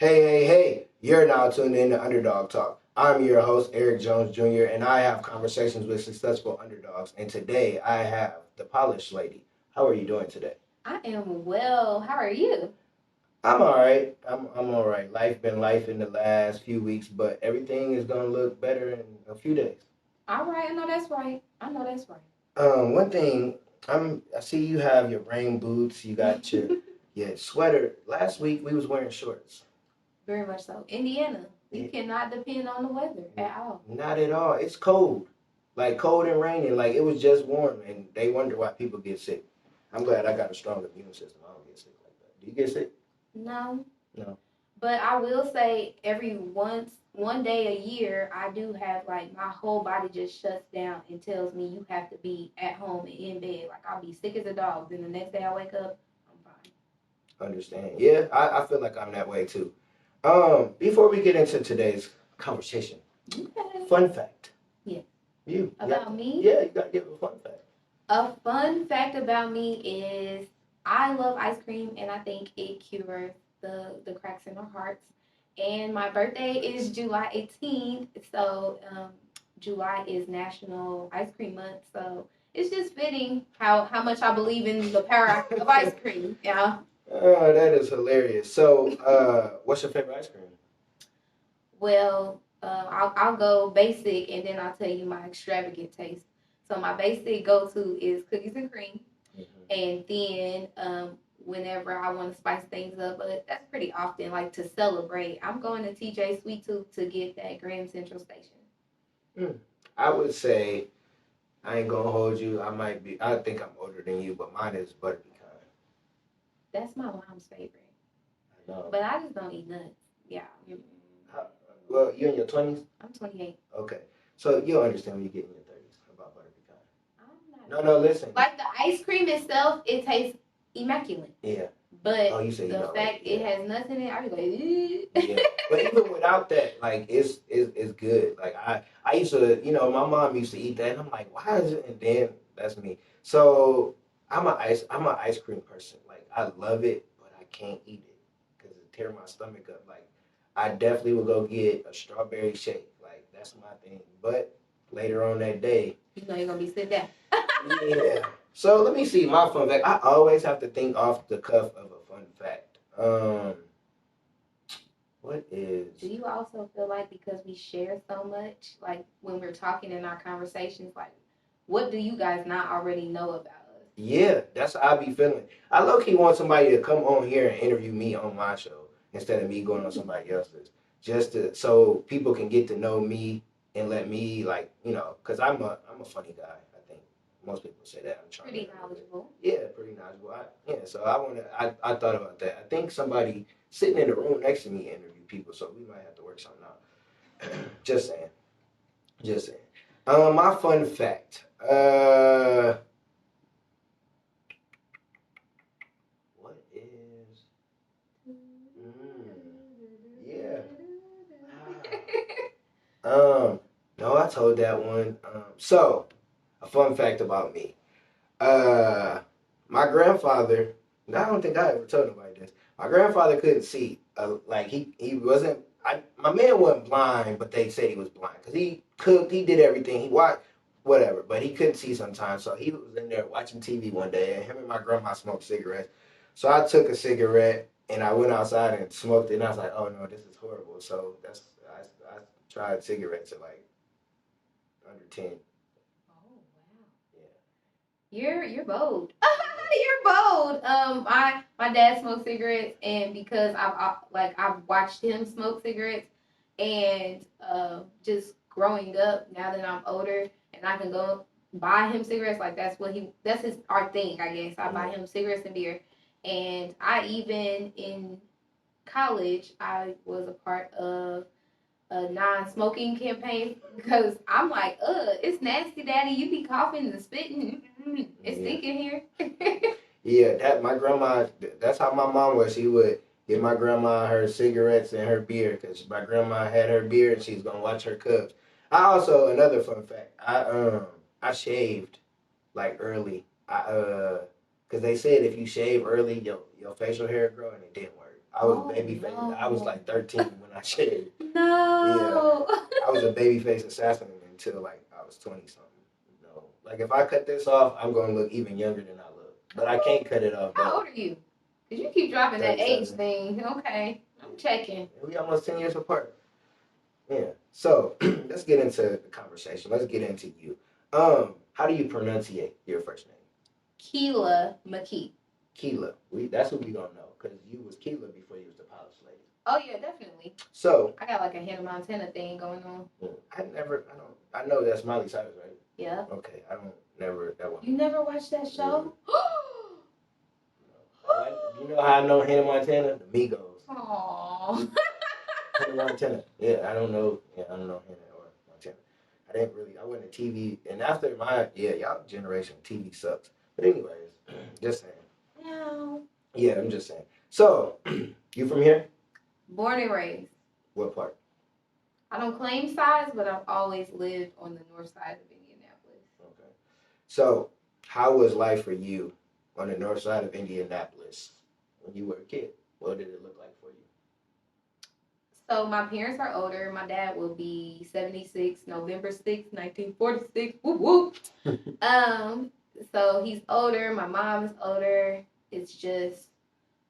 Hey, you're now tuned in to Underdawg Talk. I'm your host, Eric Jones Jr., and I have conversations with successful underdogs. And today I have the Polished Lady. How are you doing today? I am well. How are you? I'm all right. I'm all right. Life been life in the last few weeks, but everything is gonna look better in a few days. All right. I know that's right. I know that's right. One thing I see you have your rain boots. You got your sweater. Last week we was wearing shorts. Very much so. Indiana, you cannot depend on the weather at all. Not at all. It's cold. Like cold and raining. Like it was just warm and they wonder why people get sick. I'm glad I got a strong immune system. I don't get sick like that. Do you get sick? No. No. But I will say every one day a year I do have like my whole body just shuts down and tells me you have to be at home and in bed. Like I'll be sick as a dog. Then the next day I wake up, I'm fine. Understand. Yeah, I feel like I'm that way too. Before we get into today's conversation, Okay. fun fact. Yeah. You about me? Yeah, you gotta give a fun fact. A fun fact about me is I love ice cream and I think it cures the cracks in our hearts. And my birthday is July 18th, so July is National Ice Cream Month. So it's just fitting how much I believe in the power of ice cream. Yeah. Oh, that is hilarious. So, what's your favorite ice cream? Well, I'll go basic and then I'll tell you my extravagant taste. So my basic go to is cookies and cream. And then whenever I want to spice things up, but that's pretty often, like to celebrate, I'm going to TJ Sweet Tooth to get that Grand Central Station. I would say I ain't gonna hold you. I think I'm older than you, but mine is butter pecan. That's my mom's favorite. I know. But I just don't eat nuts. Yeah. Well, you in your 20s? I'm 28. Okay. So you'll understand when you get in your 30s about butter pecan. No, listen. Like the ice cream itself, it tastes immaculate. Yeah. But the fact it has nuts in it, I be like, yeah. But even without that, like it's good. Like I used to, my mom used to eat that, and I'm like, why is it? And then that's me. So I'm an ice cream person. Like I love it, but I can't eat it because it tear my stomach up. Like I definitely would go get a strawberry shake. Like that's my thing. But later on that day, you know you're gonna be sitting down. Yeah. So let me see my fun fact. I always have to think off the cuff of a fun fact. What is? Do you also feel like because we share so much, like when we're talking in our conversations, like what do you guys not already know about us? Yeah, that's how I be feeling. I low key want somebody to come on here and interview me on my show instead of me going on somebody else's, just so people can get to know me and let me because I'm a funny guy. Most people say that. I'm trying. Pretty knowledgeable. Yeah, pretty knowledgeable. So I thought about that. I think somebody sitting in the room next to me interview people, so we might have to work something out. Just saying. Just saying. My fun fact. What is? Yeah. No, I told that one. So, a fun fact about me. My grandfather, I don't think I ever told nobody this. My grandfather couldn't see. Like he wasn't. My man wasn't blind, but they said he was blind because he cooked. He did everything. He watched whatever, but he couldn't see sometimes. So he was in there watching TV one day, and him and my grandma smoked cigarettes. So I took a cigarette and I went outside and smoked it, and I was like, "Oh no, this is horrible." So I tried cigarettes at like under 10. You're bold. You're bold. My dad smoked cigarettes, and because I've watched him smoke cigarettes, and just growing up now that I'm older and I can go buy him cigarettes, like that's his our thing, I guess. I buy him cigarettes and beer, and I even in college I was a part of a non-smoking campaign because I'm like, it's nasty, daddy. You be coughing and spitting. It's stinking here. Yeah, that's how my mom was. She would give my grandma her cigarettes and her beer because my grandma had her beer and she's gonna watch her cubs. Another fun fact, I shaved like early. Because they said if you shave early, your facial hair grow, and it didn't work. I was baby face. No. I was like 13 when I shaved. No. Yeah, I was a baby face assassin until like I was 20 something. No, like if I cut this off, I'm gonna look even younger than I look. But I can't cut it off. How old are you? Cause you keep dropping that age 37. thing. Okay, I'm checking. We almost 10 years apart. Yeah. So let's get into the conversation. Let's get into you. How do you pronunciate your first name? Kelah McKee. Kelah. That's what we don't know because you was Kelah before you was the polished lady. Oh yeah, definitely. So I got like a Hannah Montana thing going on. I know that's Miley Cyrus, right? Yeah. Okay, I don't never that one. You never watched that show? You know how I know Hannah Montana? The Migos. Aww. Hannah Montana. Yeah, I don't know Hannah or Montana. I wasn't a TV, and after y'all generation, TV sucks. But anyways, just saying. No. Yeah, I'm just saying. So, you from here? Born and raised. What part? I don't claim size, but I've always lived on the north side of Indianapolis. Okay. So, how was life for you on the north side of Indianapolis when you were a kid? What did it look like for you? So my parents are older. My dad will be 76, November 6th, 1946. Whoop whoop. So he's older. My mom is older. It's just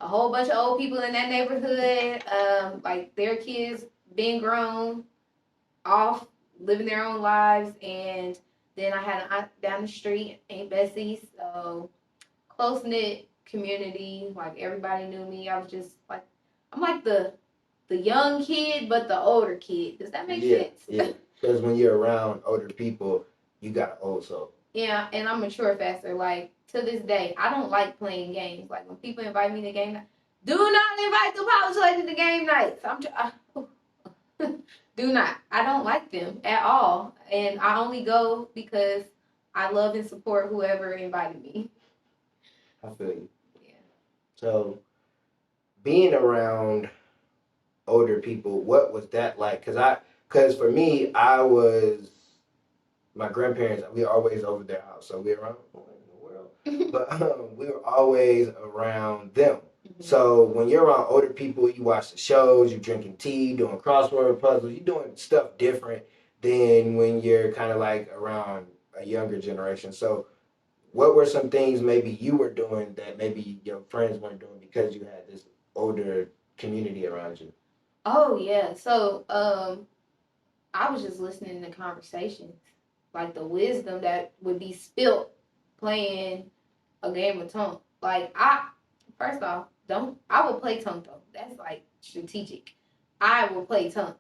a whole bunch of old people in that neighborhood. Like their kids being grown, off, living their own lives. And then I had an aunt down the street, Aunt Bessie. So close knit community. Like everybody knew me. I was just like, I'm like the young kid, but the older kid. Does that make sense? Yeah. Because when you're around older people, you got an old soul. Yeah, and I'm mature faster. Like to this day, I don't like playing games. Like when people invite me to game night, do not invite the polished lady to game nights. Do not. I don't like them at all, and I only go because I love and support whoever invited me. I feel you. Yeah. So, being around older people, what was that like? Because for me, my grandparents, we were always over their house, so we were around in the world, but we were always around them. Mm-hmm. So when you're around older people, you watch the shows, you're drinking tea, doing crossword puzzles, you're doing stuff different than when you're kind of like around a younger generation. So what were some things maybe you were doing that maybe your friends weren't doing because you had this older community around you? Oh yeah. So I was just listening to conversations, like the wisdom that would be spilt playing a game of tongue. Like first off, I will play tongue though. That's like strategic. I will play tongue.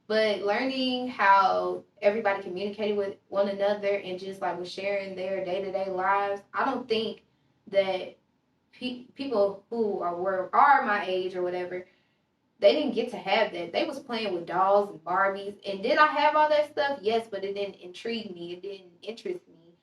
But learning how everybody communicated with one another and just like was sharing their day-to-day lives, I don't think that people who are my age or whatever, they didn't get to have that. They was playing with dolls and Barbies. And did I have all that stuff? Yes, but it didn't intrigue me. It didn't interest me.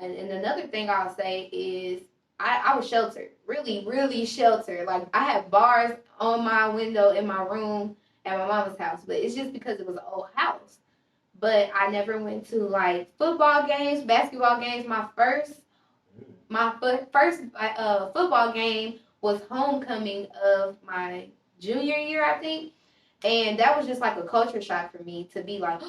And another thing I'll say is I was sheltered. Really, really sheltered. Like I had bars on my window in my room at my mama's house. But it's just because it was an old house. But I never went to like football games, basketball games. My first football game was homecoming of my junior year, I think. And that was just like a culture shock for me to be like,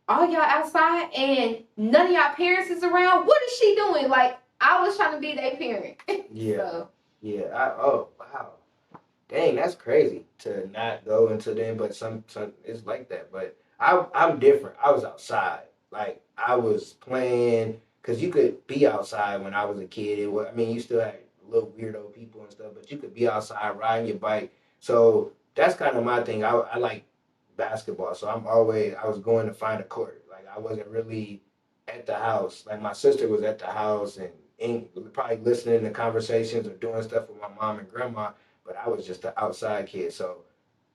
all y'all outside and none of y'all parents is around. What is she doing? Like, I was trying to be their parent. Yeah. So. Yeah. Oh, wow. Dang, that's crazy to not go into them, but some it's like that. But I'm different. I was outside. Like, I was playing, because you could be outside when I was a kid. You still had little weirdo people and stuff, but you could be outside riding your bike. So that's kind of my thing. I like basketball, so I was going to find a court. Like I wasn't really at the house. Like my sister was at the house and probably listening to conversations or doing stuff with my mom and grandma, but I was just an outside kid. So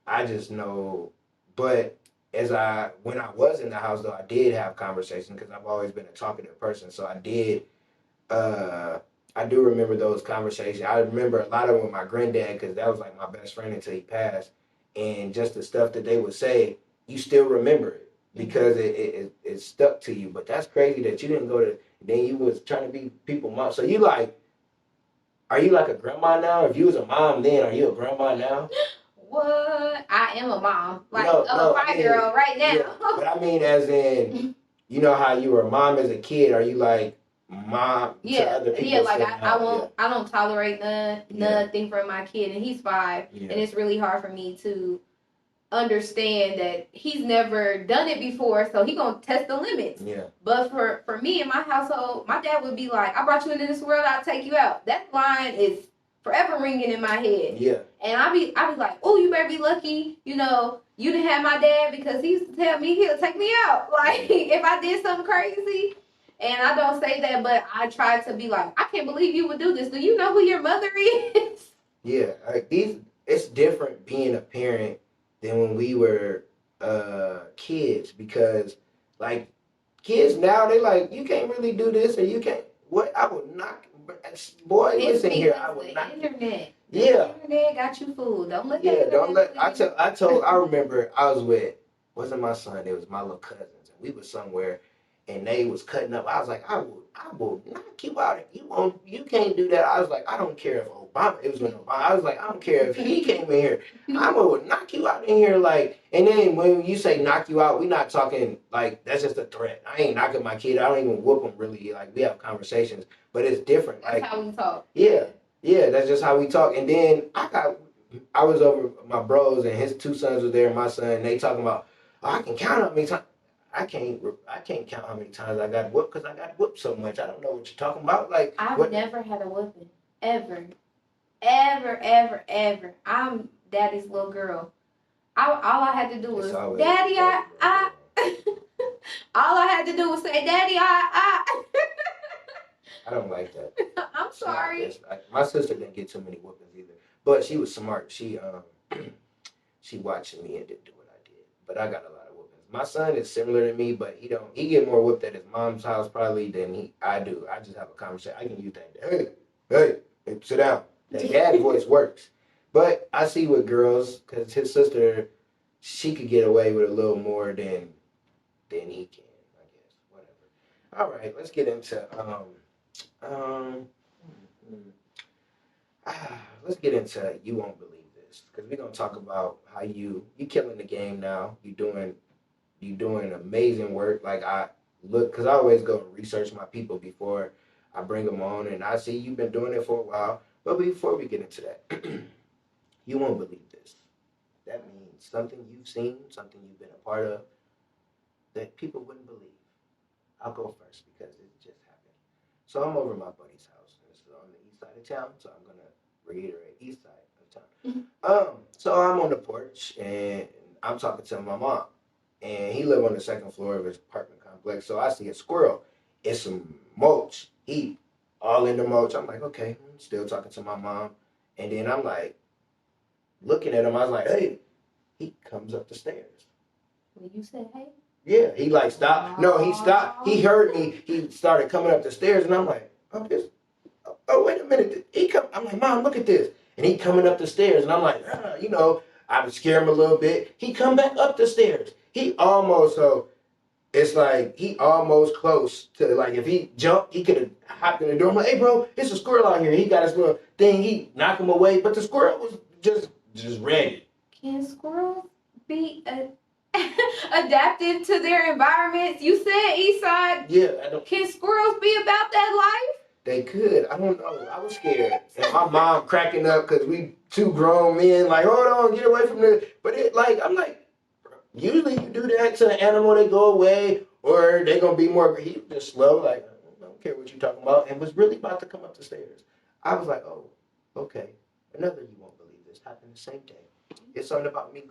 I just know. But when I was in the house though, I did have conversations because I've always been a talkative person. So I did. I do remember those conversations. I remember a lot of them with my granddad because that was like my best friend until he passed. And just the stuff that they would say, you still remember it because it stuck to you. But that's crazy that you didn't go to. Then you was trying to be people's mom. So are you like a grandma now? If you was a mom then, are you a grandma now? what? I am a mom, like No, a no, I 5-year-old right now. yeah, but I mean, as in, you know how you were a mom as a kid. Are you like mom to other people? Yeah, like still I now? won't, I don't tolerate nothing from my kid, and he's 5, Yeah. and it's really hard for me to understand that he's never done it before, so he gonna test the limits. Yeah. But for me in my household, my dad would be like, "I brought you into this world, I'll take you out." That line is forever ringing in my head. Yeah. And I be like, "Oh, you better be lucky, you know, you didn't have my dad, because he used to tell me he'll take me out, like if I did something crazy." And I don't say that, but I try to be like, "I can't believe you would do this. Do you know who your mother is?" Yeah, like it's different being a parent than when we were kids, because like kids now they like, you can't really do this, or you can't, what, I would not, boy, It's listen here, because I would the not. internet. Yeah. Internet got you fooled. Don't let Yeah, that don't let. internet I remember I was with, wasn't my son, it was my little cousins, and we was somewhere, and they was cutting up. I was like, I will knock you out. You can't do that. I was like, I don't care if Obama. It was when Obama. I was like, I don't care if he came in here. I will knock you out in here, like. And then when you say knock you out, we not talking like that's just a threat. I ain't knocking my kid. I don't even whoop him really. Like, we have conversations, but it's different. That's like, how we talk. Yeah, yeah, that's just how we talk. And then I was over my bros, and his 2 sons was there, and my son, and they talking about, oh, I can count how many times. I can't count how many times I got whooped, because I got whooped so much. I don't know what you're talking about. Like, I've never had a whooping. Ever. Ever, ever, ever. I'm daddy's little girl. All I had to do was, Daddy, I. All I had to do was say, Daddy, I. I don't like that. I'm sorry. My sister didn't get too many whoopings either, but she was smart. She she watched me and didn't do what I did, but I got a lot of whoopings. My son is similar to me, but he get more whooped at his mom's house probably than I do. I just have a conversation. I can use that. Hey, sit down. That dad voice works. But I see with girls, because his sister, she could get away with a little more than he can, I guess. Whatever. All right, let's get into um, let's get into You Won't Believe This, because we're gonna talk about how you killing the game now. You doing amazing work. Like, I look, because I always go and research my people before I bring them on, and I see you've been doing it for a while. But before we get into that, you won't believe this. That means something you've seen, something you've been a part of, that people wouldn't believe. I'll go first because it just happened. So I'm over at my buddy's house. This is on the east side of town, so I'm gonna reiterate east side of town. So I'm on the porch and I'm talking to my mom, and he lived on the second floor of his apartment complex. So I see a squirrel. It's some mulch. He all in the mulch. I'm like, okay, I'm still talking to my mom, and then I'm like looking at him. I was like, hey, he comes up the stairs. When you said hey. Yeah, he like stopped. No, he stopped. He heard me. He started coming up the stairs, and I'm like, oh, wait a minute. He come. I'm like, Mom, look at this. And he coming up the stairs, and I'm like, I would scare him a little bit. He come back up the stairs. He almost, so it's like he almost close to, like, if he jumped, he could have hopped in the door. I'm like, hey, bro, there's a squirrel out here. He got his little thing. He knocked him away, but the squirrel was just ready. Can squirrels be adaptive to their environments? You said east side. Yeah, I don't. Can squirrels be about that life? They could. I don't know. I was scared. And my mom cracking up because we 2 grown men, like, hold on, get away from the. But I'm like, usually you do that to an animal, they go away, or they going to be more. He was just slow, like, I don't care what you're talking about, and was really about to come up the stairs. I was like, oh, okay. Another You Won't Believe This happened the same day. It's something about me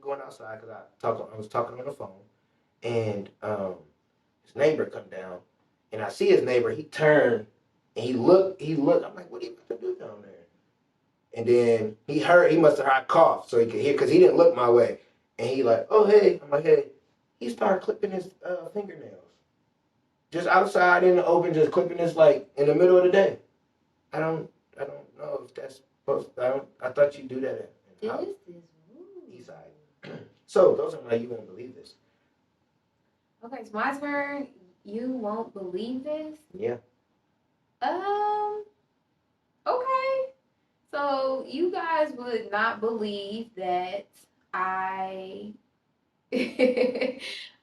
going outside, because I was talking on the phone, and his neighbor come down. And I see his neighbor, he turned, and he looked. I'm like, what are you about to do down there? And then he must have heard I cough, so he could hear, because he didn't look my way. And he like, oh, hey. I'm like, hey. He started clipping his fingernails. Just outside in the open, just clipping his, like, in the middle of the day. I don't know if that's supposed to, I thought you'd do that in This is rude. East side. So, those are my You Won't Believe This. Okay, it's my turn. You won't believe this? Yeah. Okay. So you guys would not believe that I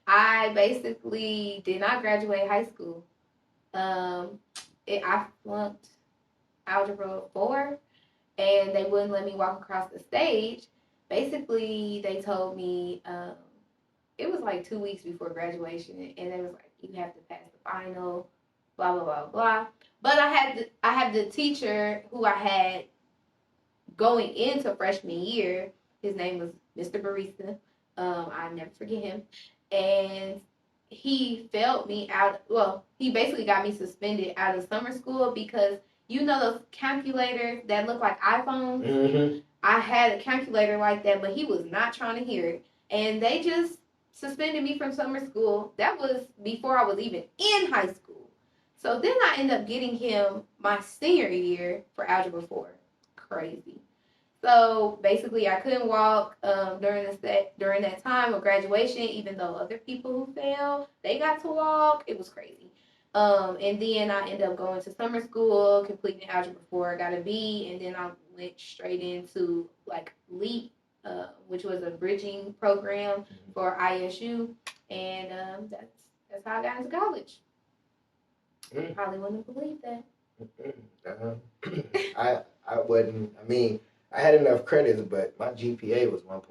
I basically did not graduate high school. Um, I flunked algebra 4, and they wouldn't let me walk across the stage. Basically, they told me it was like 2 weeks before graduation, and they was like, "You have to pass the final." Blah blah blah blah. But I had the teacher who I had going into freshman year. His name was Mr. Barista. I never forget him. And he failed me out. Well, he basically got me suspended out of summer school because you know those calculators that look like iPhones? Mm-hmm. I had a calculator like that, but he was not trying to hear it. And they just suspended me from summer school. That was before I was even in high school. So then I ended up getting him my senior year for Algebra 4. Crazy. So basically, I couldn't walk during that time of graduation, even though other people who failed they got to walk. It was crazy. And then I ended up going to summer school, completing algebra 4, got a B, and then I went straight into like LEAP, which was a bridging program for ISU, and that's how I got into college. You probably wouldn't believe that. I wasn't. I mean, I had enough credits, but my GPA was 1.7.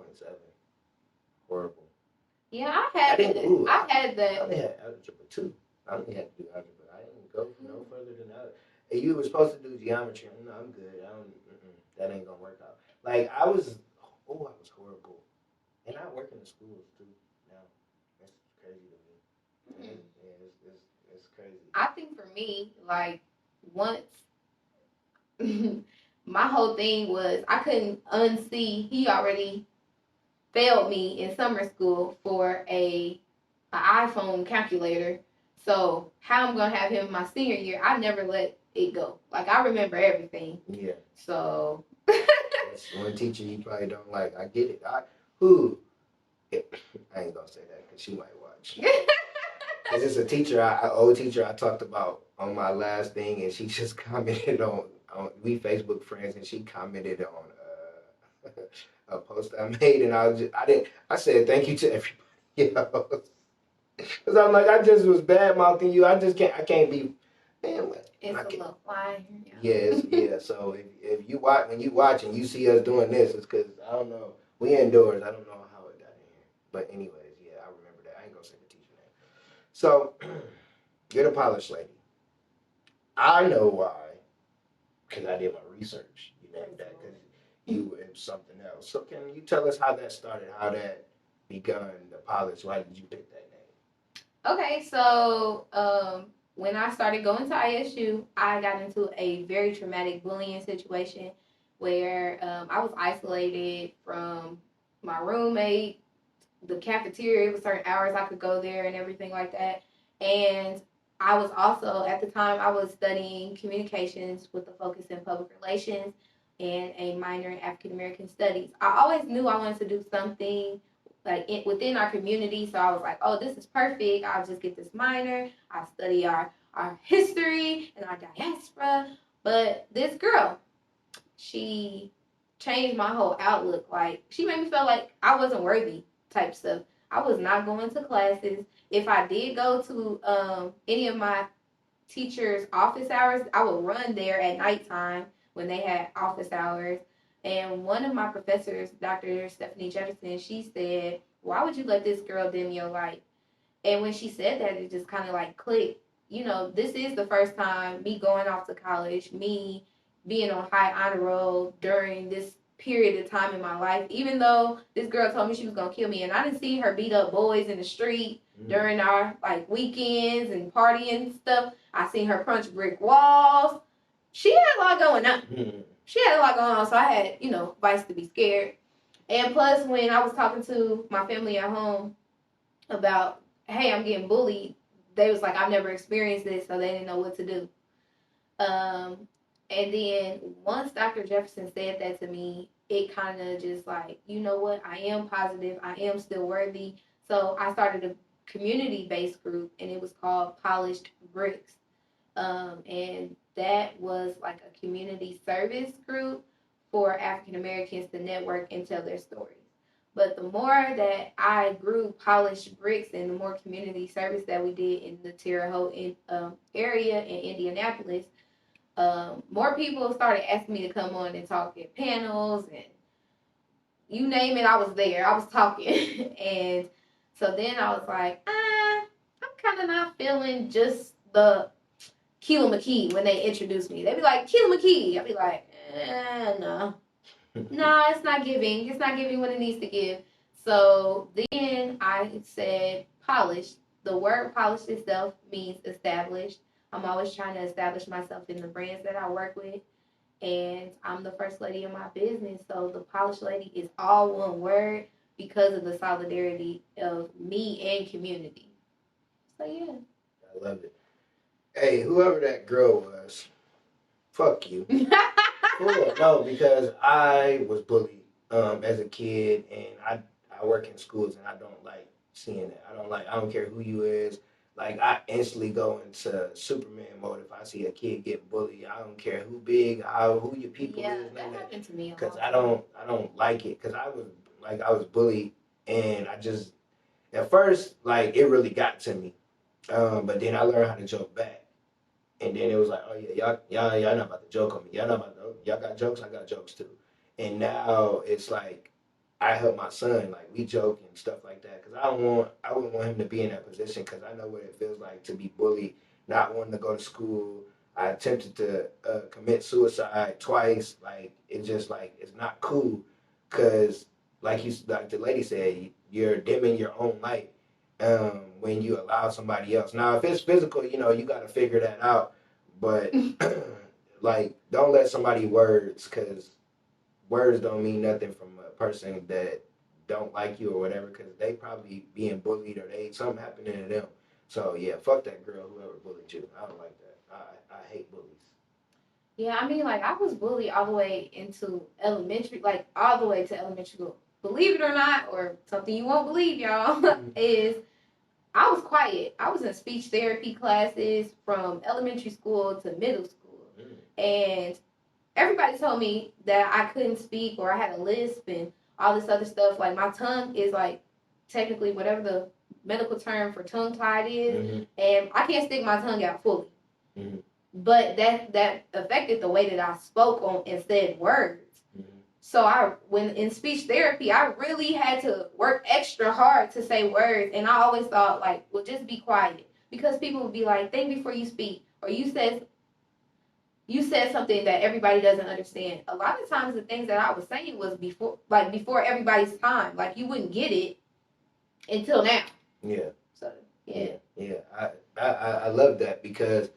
Horrible. Yeah, I had that. I only had algebra 2. I only had to do algebra. I didn't go no further than that. And you were supposed to do geometry. No, I'm good. I don't. That ain't gonna work out. Like I was. Oh, I was horrible. And I work in the schools too now. That's crazy to me. Yeah, it's crazy. I think for me, like once my whole thing was I couldn't unsee he already failed me in summer school for an iPhone calculator. So how I'm gonna have him my senior year, I never let it go. Like I remember everything. Yeah. So that's one teacher you probably don't like. I get it. I ain't gonna say that because she might watch. Cause it's a teacher, old teacher I talked about on my last thing, and she just commented on we Facebook friends, and she commented on a post I made, and I said thank you to everybody else, cause I'm like I just was bad mouthing you. I can't be. Man, it's a little flyer. Yeah. So if you watch when you watch and you see us doing this, it's cause I don't know. We indoors. I don't know how it got in here, but anyways, yeah, I remember that. I ain't gonna say the teacher name. So, you're the polished lady. I know why, because I did my research. You named that because you were in something else. So, can you tell us how that started? How that begun? The polish. Why did you pick that name? Okay, so when I started going to ISU, I got into a very traumatic bullying situation where I was isolated from my roommate, the cafeteria with certain hours I could go there and everything like that. And I was also, at the time, I was studying communications with a focus in public relations and a minor in African American studies. I always knew I wanted to do something like within our community. So I was like, oh, this is perfect. I'll just get this minor. I'll study our history and our diaspora. But this girl, she changed my whole outlook. Like, she made me feel like I wasn't worthy type stuff. I was not going to classes. If I did go to any of my teachers' office hours, I would run there at nighttime when they had office hours. And one of my professors, Dr. Stephanie Jefferson, she said, "Why would you let this girl dim your light?" And when she said that, it just kind of like clicked. You know, this is the first time me going off to college, me being on high honor roll during this period of time in my life. Even though this girl told me she was gonna kill me, and I didn't see her beat up boys in the street during our like weekends and partying and stuff. I seen her punch brick walls. She had a lot going on. She had a lot going on, so I had, vice to be scared. And plus, when I was talking to my family at home about, hey, I'm getting bullied, they was like, I've never experienced this, so they didn't know what to do. And then once Dr. Jefferson said that to me, it kind of just like, you know what, I am positive, I am still worthy. So I started a community-based group, and it was called Polished Bricks. And that was like a community service group for African Americans to network and tell their stories. But the more that I grew polished bricks and the more community service that we did in the Terre Haute area in Indianapolis, more people started asking me to come on and talk at panels and you name it, I was there. I was talking. And so then I was like, I'm kind of not feeling just the Kelah McKee when they introduced me. They'd be like, Kelah McKee. I'd be like, no. No, it's not giving. It's not giving what it needs to give. So then I said polished. The word polished itself means established. I'm always trying to establish myself in the brands that I work with. And I'm the first lady of my business. So the polished lady is all one word because of the solidarity of me and community. So yeah. I love it. Hey, whoever that girl was, fuck you. Cool. No, because I was bullied as a kid, and I work in schools, and I don't like seeing it. I don't care who you is. Like I instantly go into Superman mode if I see a kid get bullied. I don't care who big, who your people is. That happened to me. Because I don't like it. Because I was bullied, and I just at first like it really got to me. But then I learned how to joke back. And then it was like, oh yeah, y'all not about to joke on me. Y'all got jokes, I got jokes too. And now it's like I help my son, like we joke and stuff like that, because I wouldn't want him to be in that position, because I know what it feels like to be bullied, not wanting to go to school. I attempted to commit suicide twice. Like it's just like it's not cool, because like the lady said, you're dimming your own light when you allow somebody else. Now, if it's physical, you got to figure that out. But like, don't let somebody words, because words don't mean nothing from a person that don't like you or whatever, because they probably being bullied or something happening to them. So yeah, fuck that girl, whoever bullied you. I don't like that. I hate bullies. Yeah, I mean, like I was bullied all the way into elementary, like all the way to elementary school. Believe it or not, or something you won't believe, y'all, is I was quiet. I was in speech therapy classes from elementary school to middle school. And everybody told me that I couldn't speak or I had a lisp and all this other stuff. Like my tongue is like technically whatever the medical term for tongue tied is. And I can't stick my tongue out fully. But that affected the way that I spoke on and said words. So when in speech therapy, I really had to work extra hard to say words. And I always thought, like, well, just be quiet. Because people would be like, think before you speak. Or you said something that everybody doesn't understand. A lot of times the things that I was saying was before everybody's time. Like, you wouldn't get it until now. Yeah. So, yeah. Yeah. I love that, because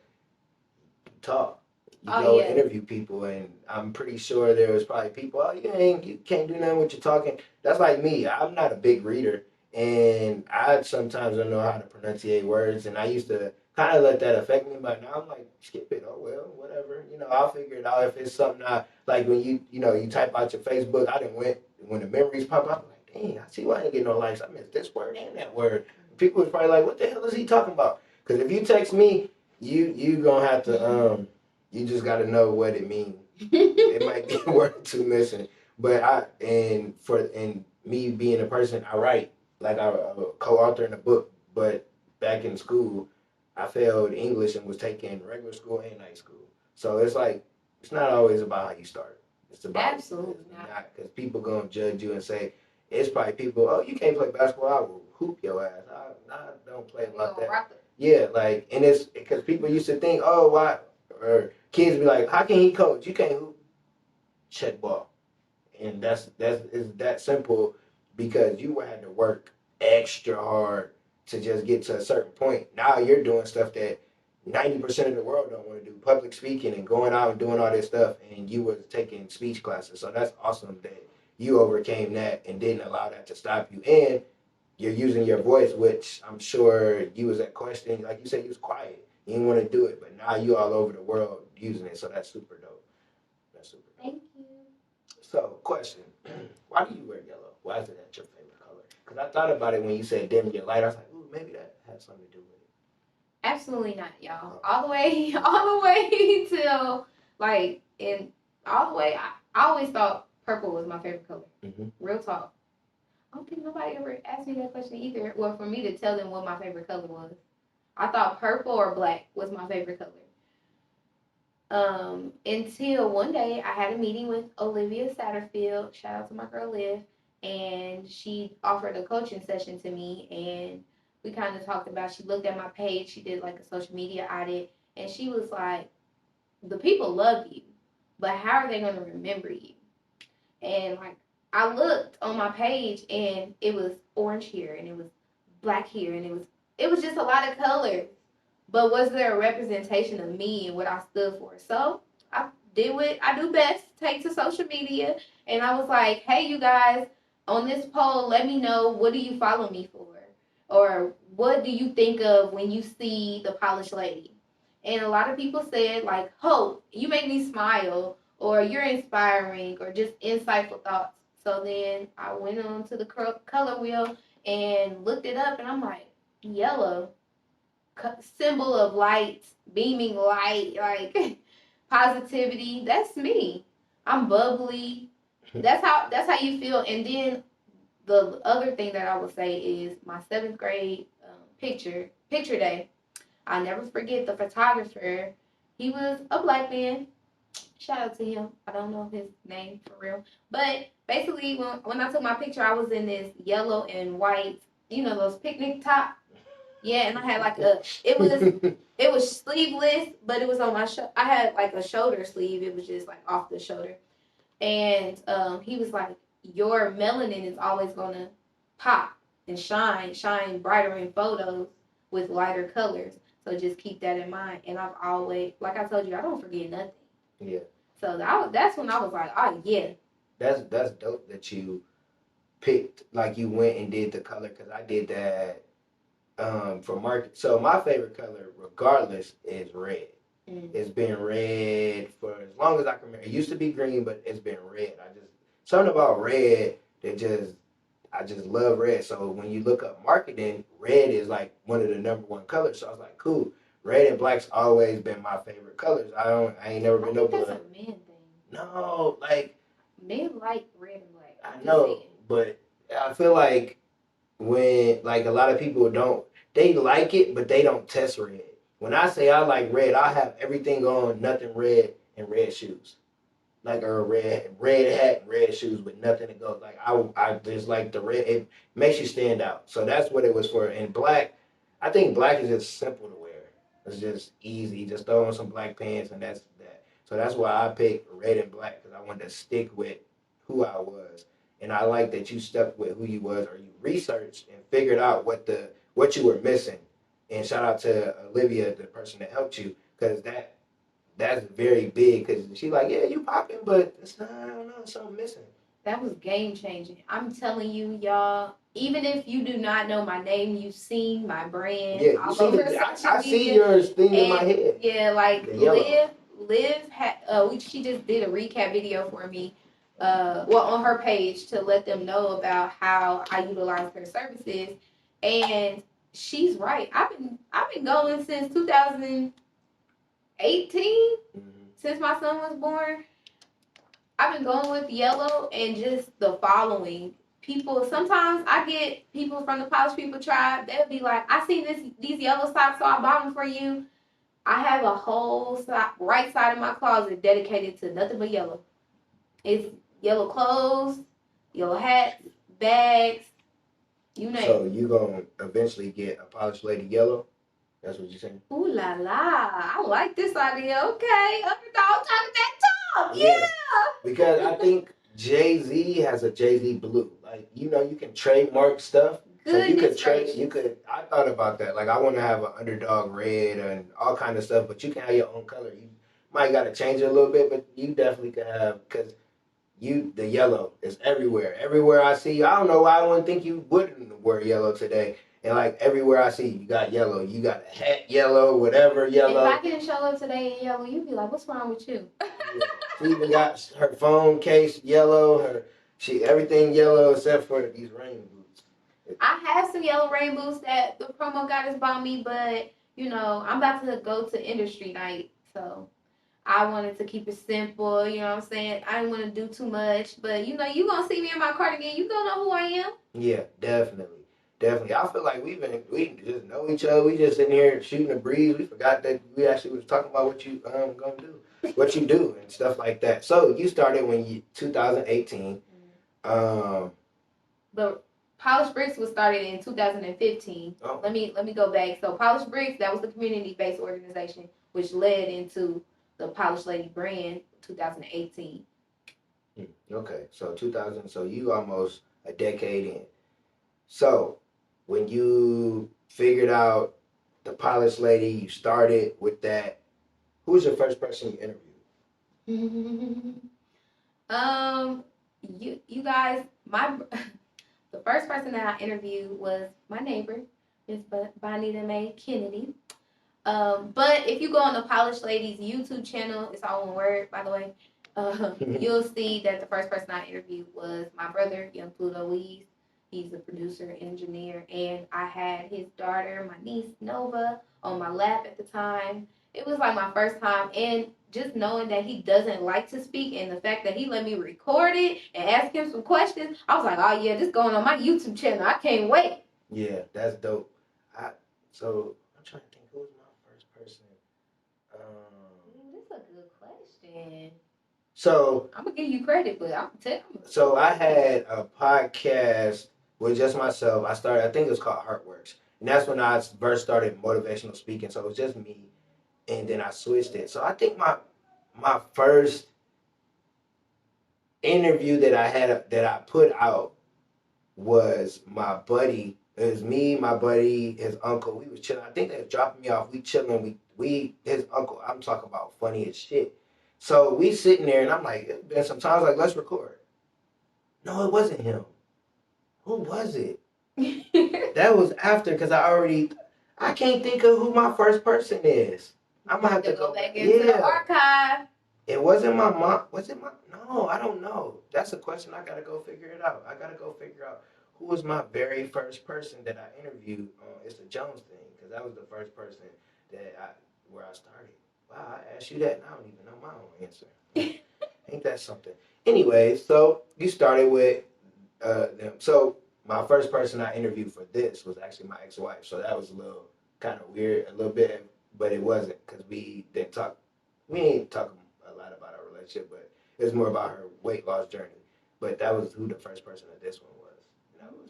talk. You go interview people, and I'm pretty sure there was probably people, you can't do nothing with your talking. That's like me. I'm not a big reader, and I sometimes don't know how to pronunciate words, and I used to kind of let that affect me, but now I'm like, skip it. Oh, well, whatever. I'll figure it out if it's something like when you type out your Facebook, when the memories pop up, I'm like, dang, I see why I ain't getting no likes. I missed this word and that word. People was probably like, what the hell is he talking about? Because if you text me, you gonna have to you just got to know what it means. It might be a word or two missing, but me being a person, I write, like I'm a co-author in a book. But back in school, I failed English and was taking regular school and night school. So it's like it's not always about how you start. It's about absolutely not, because people gonna judge you and say, it's probably people. Oh, you can't play basketball. I will hoop your ass. I don't play like that. Yeah, like, and it's because people used to think, oh, why? Or kids be like, how can he coach? You can't hoop. Check ball. And it's that simple, because you had to work extra hard to just get to a certain point. Now you're doing stuff that 90% of the world don't want to do, public speaking and going out and doing all this stuff, and you was taking speech classes. So that's awesome that you overcame that and didn't allow that to stop you. And you're using your voice, which I'm sure you was at question. Like you said, you was quiet. You didn't want to do it, but now you all over the world using it. So that's super dope. That's super dope. Thank you. So, question. Why do you wear yellow? Why is it your favorite color? Because I thought about it when you said dim your light. I was like, ooh, maybe that has something to do with it. Absolutely not, y'all. All the way till all the way. I always thought purple was my favorite color. Mm-hmm. Real talk. I don't think nobody ever asked me that question either. Well, for me to tell them what my favorite color was. I thought purple or black was my favorite color. Until one day I had a meeting with Olivia Satterfield. Shout out to my girl Liv. And she offered a coaching session to me. And we kind of talked about, she looked at my page. She did like a social media audit. And she was like, the people love you, but how are they going to remember you? And like, I looked on my page and it was orange here and it was black here and it was just a lot of colors. But was there a representation of me and what I stood for? So I did what I do best, take to social media, and I was like, hey, you guys, on this poll, let me know, what do you follow me for? Or what do you think of when you see the polished lady? And a lot of people said, like, hope, you make me smile, or you're inspiring, or just insightful thoughts. So then I went on to the color wheel and looked it up, and I'm like, yellow, symbol of light, beaming light, like positivity. That's me. I'm bubbly. That's how you feel. And then the other thing that I would say is my seventh grade picture day. I'll never forget the photographer. He was a black man. Shout out to him. I don't know his name for real. But basically, when I took my picture, I was in this yellow and white, those picnic top. Yeah, and I had like it was sleeveless, but it was on my I had like a shoulder sleeve. It was just like off the shoulder. And he was like, your melanin is always gonna pop and shine brighter in photos with lighter colors. So just keep that in mind. And I've always, like I told you, I don't forget nothing. Yeah. So that's when I was like, oh yeah. That's dope that you picked, like you went and did the color, because I did that for market. So my favorite color, regardless, is red. It's been red for as long as I can remember. It used to be green, but it's been red. Something about red that I just love red. So when you look up marketing, red is like one of the number one colors. So I was like, cool. Red and black's always been my favorite colors. I ain't never been no blood. That's a man thing. No, like men like red and black. I know, but I feel like when like a lot of people they like it, but they don't test red. When I say I like red, I have everything on, nothing red, and red shoes. Like a red hat, red shoes with nothing to go. Like I just like the red. It makes you stand out. So that's what it was for. And black, I think black is just simple to wear. It's just easy. Just throw on some black pants and that's that. So that's why I picked red and black, because I wanted to stick with who I was. And I like that you stuck with who you was, or you researched and figured out what you were missing. And shout out to Olivia, the person that helped you, because that's very big, because she's like, yeah, you popping, but it's not, I don't know, something missing. That was game changing. I'm telling you, y'all, even if you do not know my name, you've seen my brand. Yeah, you see, I see yours thing in my head. Yeah, like Liv had, she just did a recap video for me, on her page, to let them know about how I utilize her services. And she's right. I've been going since 2018. Since my son was born, I've been going with yellow and just the following. People, sometimes I get people from the Polished People tribe, they'll be like, I seen these yellow socks, so I bought them for you. I have a whole right side of my closet dedicated to nothing but yellow. It's yellow clothes, yellow hats, bags, you name it. So you gonna eventually get a Polished Lady yellow? That's what you're saying? Ooh la la. I like this idea. Okay. Underdawg talking that talk. Yeah. Because I think Jay-Z has a Jay-Z blue. Like, you can trademark stuff. So you could I thought about that. Like, I want to have an Underdawg red and all kind of stuff, but you can have your own color. You might got to change it a little bit, but you definitely could have, because the yellow is everywhere. Everywhere I see you, I don't know why I wouldn't think you wouldn't wear yellow today. And like everywhere I see you got yellow. You got a hat yellow, whatever yellow. If I didn't show up today in yellow, you'd be like, "What's wrong with you?" She even got her phone case yellow. Everything yellow except for these rain boots. I have some yellow rain boots that the promo goddess bought me, but I'm about to go to industry night, so I wanted to keep it simple, you know what I'm saying? I didn't want to do too much, but you know, you gonna see me in my cardigan, you gonna know who I am. Yeah, definitely. Definitely. I feel like we just know each other. We just sitting here shooting the breeze. We forgot that we actually was talking about what you gonna do, what you do and stuff like that. So you started when you 2018. But Polished Bricks was started in 2015. Oh. Let me go back. So Polished Bricks, that was the community-based organization, which led into the Polished Lady brand 2018. Okay, so 2000. So you almost a decade in. So when you figured out the Polished Lady, you started with that. Who was your first person you interviewed? You guys, the first person that I interviewed was my neighbor, Miss Bonita Mae Kennedy. But if you go on the Polished Lady's YouTube channel, it's all one word, by the way. You'll see that the first person I interviewed was my brother, Young Pluto Wees. He's a producer, engineer, and I had his daughter, my niece Nova, on my lap at the time. It was like my first time, and just knowing that he doesn't like to speak, and the fact that he let me record it and ask him some questions, I was like, oh yeah, this going on my YouTube channel. I can't wait. Yeah, that's dope. So I'm trying to think who was my first person. That's a good question. So I'm gonna give you credit, but I'm gonna tell you. So I had a podcast with just myself. I think it was called Heartworks. And that's when I first started motivational speaking. So it was just me. And then I switched it. So I think my first interview that I had that I put out was my buddy. It was me, my buddy, his uncle. We was chilling. I think they was dropping me off. We chilling. We his uncle. I'm talking about funny as shit. So we sitting there and I'm like, it's been some times like let's record. No, it wasn't him. Who was it? That was after because I can't think of who my first person is. I'm gonna have to go back into the archive. It wasn't my mom. Was it my? No, I don't know. That's a question I gotta go figure it out. I gotta go figure out who was my very first person that I interviewed on It's the Jones thing because that was the first person where I started. Wow, I asked you that and I don't even know my own answer. Ain't that something? Anyway, so you started with them. So my first person I interviewed for this was actually my ex-wife. So that was a little kind of weird, a little bit, but it wasn't because we didn't talk. We didn't talk a lot about our relationship, but it was more about her weight loss journey. But that was who the first person of this one was. And that was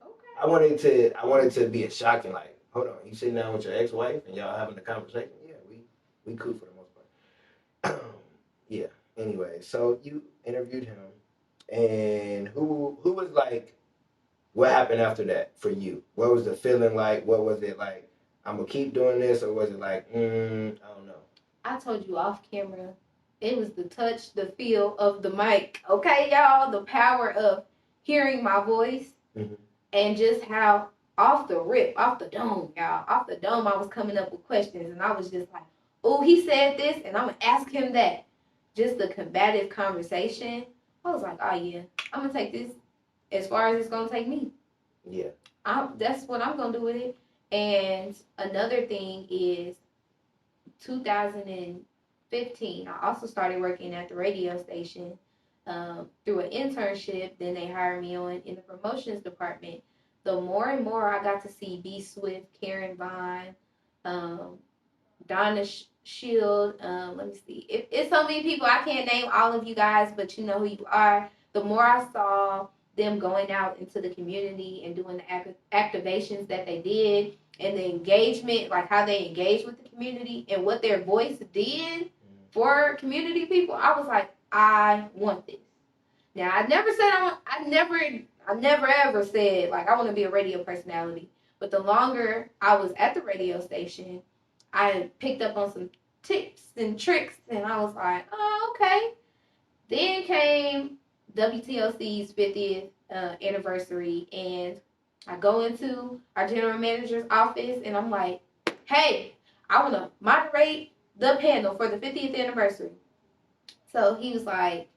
Okay. I wanted to be a shocking like, hold on, you sitting down with your ex-wife and y'all having a conversation? Yeah, we cool for the most part. Yeah. Anyway, so you interviewed him, and who was like, what happened after that for you? What was the feeling like? What was it like? I'm gonna keep doing this, or was it like, I don't know. I told you off camera. It was the touch, the feel of the mic. Okay, y'all, the power of hearing my voice, and just how off the rip, off the dome, y'all, off the dome, I was coming up with questions, and I was just like, oh, he said this, and I'm gonna ask him that. Just the combative conversation. I was like, oh yeah, I'm gonna take this as far as it's gonna take me. Yeah. That's what I'm gonna do with it. And another thing is 2015, I also started working at the radio station through an internship. Then they hired me on in the promotions department. The more and more I got to see B Swift, Karen Vaughn, Donna Shield. Let me see. It's so many people. I can't name all of you guys, but you know who you are. The more I saw them going out into the community and doing the activations that they did and the engagement, like how they engaged with the community and what their voice did for community people, I was like, I want this. Now, I never said I never ever said like I want to be a radio personality. But the longer I was at the radio station, I picked up on some tips and tricks, and I was like, oh, okay. Then came WTOC's 50th anniversary, and I go into our general manager's office, and I'm like, hey, I want to moderate the panel for the 50th anniversary. So he was like,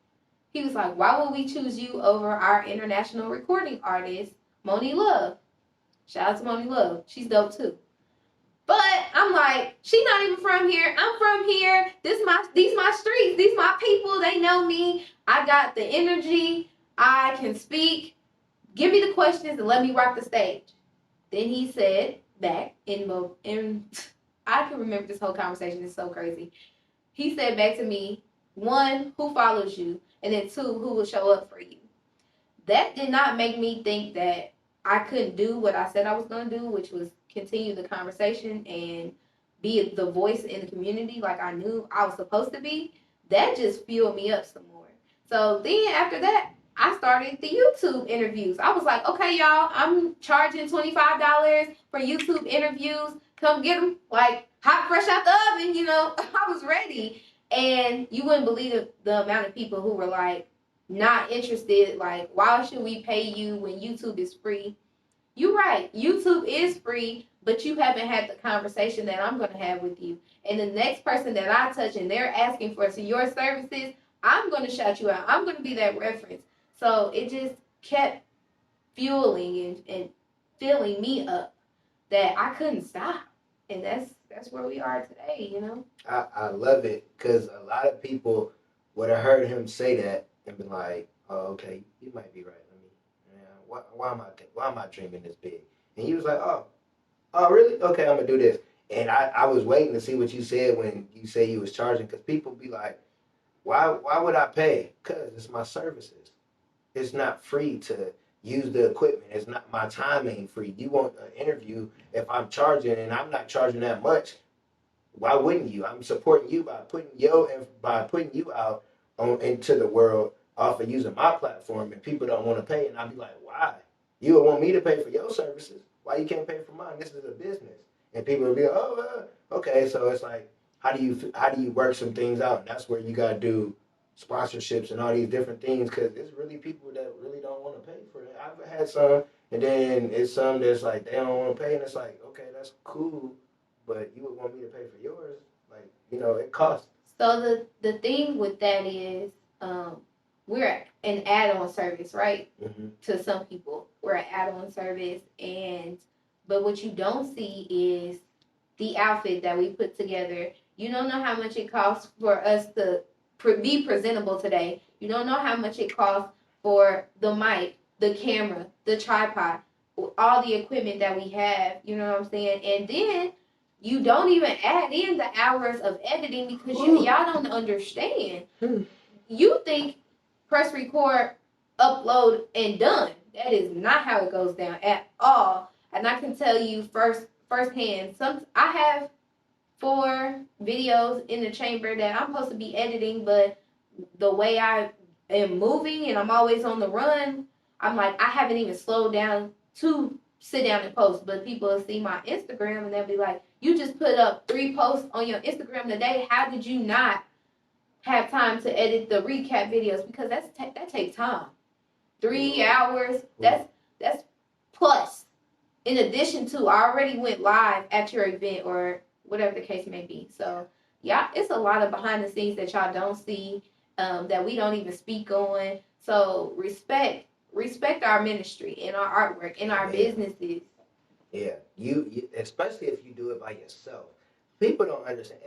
why would we choose you over our international recording artist, Moni Love? Shout out to Moni Love. She's dope too. But I'm like, she not even from here. I'm from here. These my streets. These my people. They know me. I got the energy. I can speak. Give me the questions and let me rock the stage. Then he said back in I can remember this whole conversation. It's so crazy. He said back to me, one, who follows you, and then two, who will show up for you. That did not make me think that I couldn't do what I said I was going to do, which was continue the conversation and be the voice in the community like I knew I was supposed to be. That just fueled me up some more. So then after that, I started the YouTube interviews. I was like, okay, y'all, I'm charging $25 for YouTube interviews. Come get them, like hot, fresh out the oven, you know. I was ready. And you wouldn't believe the amount of people who were like, not interested. Like, why should we pay you when YouTube is free? You're right. YouTube is free, but you haven't had the conversation that I'm going to have with you. And the next person that I touch and they're asking for your services, I'm going to shout you out. I'm going to be that reference. So it just kept fueling and filling me up that I couldn't stop. And that's where we are today, you know? I love it because a lot of people would have heard him say that and been like, "Oh, okay, you might be right. I mean, yeah, why am I dreaming this big?" And he was like, "Oh, really? Okay, I'm gonna do this." And I was waiting to see what you said when you say you was charging because people be like, "Why would I pay? Because it's my services. It's not free to use the equipment. It's not my time ain't free. You want an interview if I'm charging and I'm not charging that much." Why wouldn't you? I'm supporting you by putting you out into the world off of using my platform, and people don't want to pay, and I'll be like, why? You would want me to pay for your services. Why you can't pay for mine? This is a business, and people will be like, oh, okay. So it's like, how do you work some things out? And that's where you gotta do sponsorships and all these different things because there's really people that really don't want to pay for it. I've had some, and then it's some that's like they don't want to pay, and it's like, okay, that's cool, but you would want me to pay for yours. Like, it costs. So the thing with that is, we're an add-on service, right? Mm-hmm. To some people, we're an add-on service, but what you don't see is the outfit that we put together. You don't know how much it costs for us to be presentable today. You don't know how much it costs for the mic, the camera, the tripod, all the equipment that we have. You know what I'm saying? And then you don't even add in the hours of editing because y'all don't understand. You think press record, upload, and done. That is not how it goes down at all. And I can tell you firsthand, I have 4 videos in the chamber that I'm supposed to be editing, but the way I am moving and I'm always on the run, I'm like, I haven't even slowed down to sit down and post. But people will see my Instagram and they'll be like, you just put up 3 posts on your Instagram today. How did you not have time to edit the recap videos? Because that takes time. 3 hours. That's plus. In addition to, I already went live at your event or whatever the case may be. So yeah, it's a lot of behind the scenes that y'all don't see, that we don't even speak on. So respect our ministry and our artwork and our businesses. Yeah, you especially if you do it by yourself. People don't understand.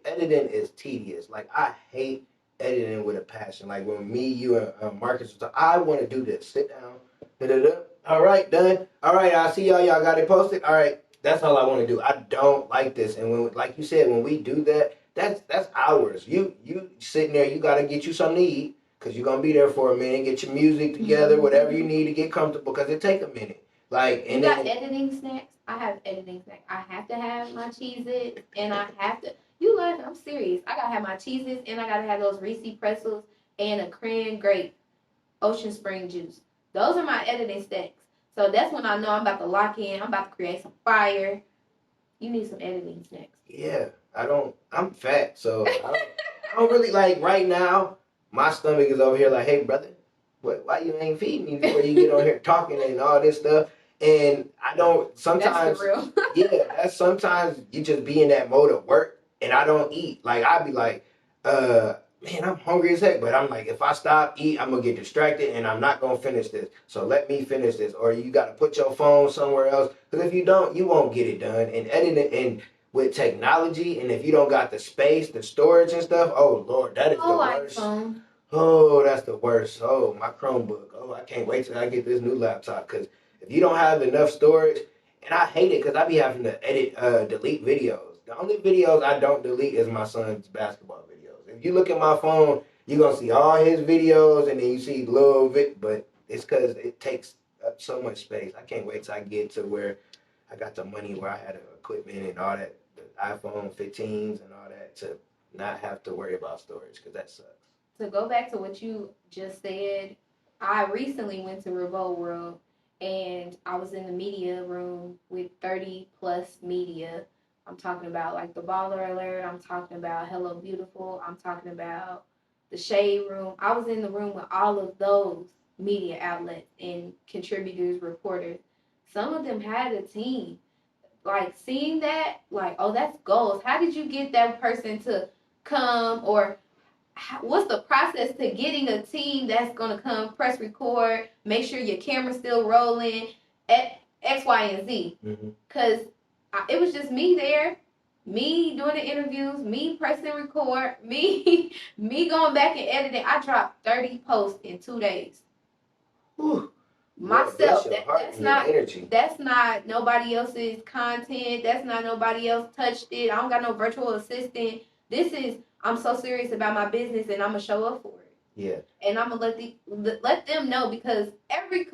Editing is tedious. Like I hate editing with a passion. Like when me, you, and Marcus was talking, I want to do this. Sit down. Da-da-da. All right, done. All right, I'll see y'all. Y'all got it posted. All right, that's all I want to do. I don't like this. And when, like you said, when we do that, that's hours. You sitting there. You got to get you something to eat because you're gonna be there for a minute. Get your music together, whatever you need to get comfortable because it take a minute. Like, and you got editing snacks. I have editing snacks. I have to have my Cheez-Its, and I have to. You laugh? I'm serious. I gotta have my Cheez-Its, and I gotta have those Reese pretzels and a cran grape, ocean spring juice. Those are my editing snacks. So that's when I know I'm about to lock in. I'm about to create some fire. You need some editing snacks. Yeah, I'm fat, so I don't really like right now. My stomach is over here like, hey, brother, why you ain't feeding me before you get on here talking and all this stuff? And I don't sometimes. That's real. Yeah, that's sometimes you just be in that mode of work, and I don't eat. Like I be like, man, I'm hungry as heck, but I'm like, if I stop eat, I'm gonna get distracted, and I'm not gonna finish this. So let me finish this, or you gotta put your phone somewhere else, because if you don't, you won't get it done. And editing, and with technology, and if you don't got the space, the storage and stuff, oh Lord, that is the worst. iPhone. Oh, that's the worst. Oh, my Chromebook. Oh, I can't wait till I get this new laptop. Because if you don't have enough storage, and I hate it because I be having to delete videos. The only videos I don't delete is my son's basketball videos. If you look at my phone, you're going to see all his videos, and then you see little but it's because it takes up so much space. I can't wait till I get to where I got the money where I had the equipment and all that, the iPhone 15s and all that, to not have to worry about storage, because that sucks. To go back to what you just said, I recently went to Revolt World and I was in the media room with 30 plus media. I'm talking about like the Baller Alert, I'm talking about Hello Beautiful, I'm talking about the Shade Room. I was in the room with all of those media outlets and contributors, reporters. Some of them had a team. Like seeing that, like, oh, that's goals. How did you get that person to come, or what's the process to getting a team that's going to come press record, make sure your camera's still rolling, at X, Y, and Z? Because it was just me there, me doing the interviews, me pressing record, me going back and editing. I dropped 30 posts in 2 days. Whew. Myself. That's not nobody else's content. That's not nobody else touched it. I don't got no virtual assistant. This is, I'm so serious about my business and I'm gonna show up for it. Yeah. And I'm gonna let them know, because every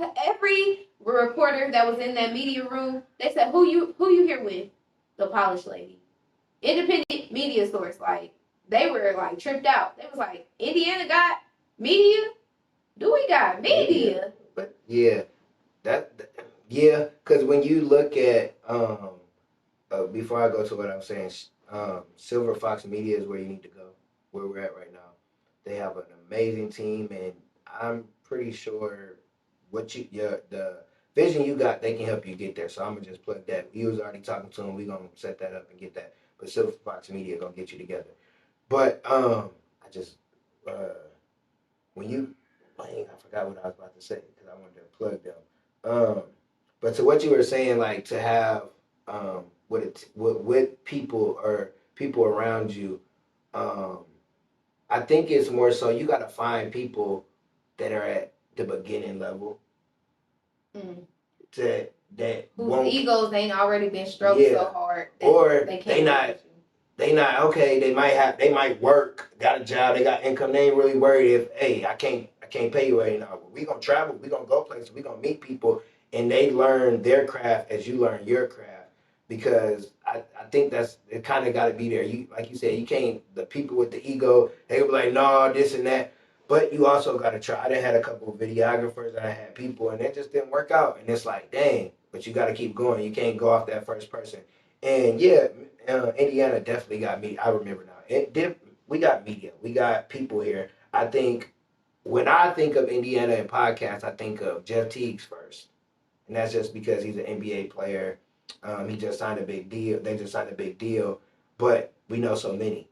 reporter that was in that media room, they said, who you here with? The Polished Lady. Independent media source. Like, they were like tripped out. They was like, Indiana got media? Do we got media? But yeah, yeah, because when you look at before I go to what I'm saying, Silver Fox Media is where you need to go, where we're at right now. They have an amazing team, and I'm pretty sure the vision you got, they can help you get there. So I'm gonna just plug that. We was already talking to them. We gonna set that up and get that. But Silver Fox Media gonna get you together. But I just when you, I forgot what I was about to say because I wanted to plug them. But to what you were saying, like to have with people or people around you, I think it's more so you got to find people that are at the beginning level. That whose egos ain't already been stroked so hard, or they not okay. They might work, got a job, they got income. They ain't really worried if, hey, I can't pay you right now. We gonna travel, we gonna go places, we gonna meet people, and they learn their craft as you learn your craft. Because I think that's it. Kind of got to be there. You, like you said, you can't. The people with the ego, they be like, no, this and that. But you also got to try. I done had a couple of videographers, and I had people, and it just didn't work out. And it's like, dang. But you got to keep going. You can't go off that first person. And yeah, Indiana definitely got me. I remember now. We got media. We got people here. I think when I think of Indiana and podcasts, I think of Jeff Teagues first, and that's just because he's an NBA player. He just signed a big deal. They just signed a big deal, but we know so many.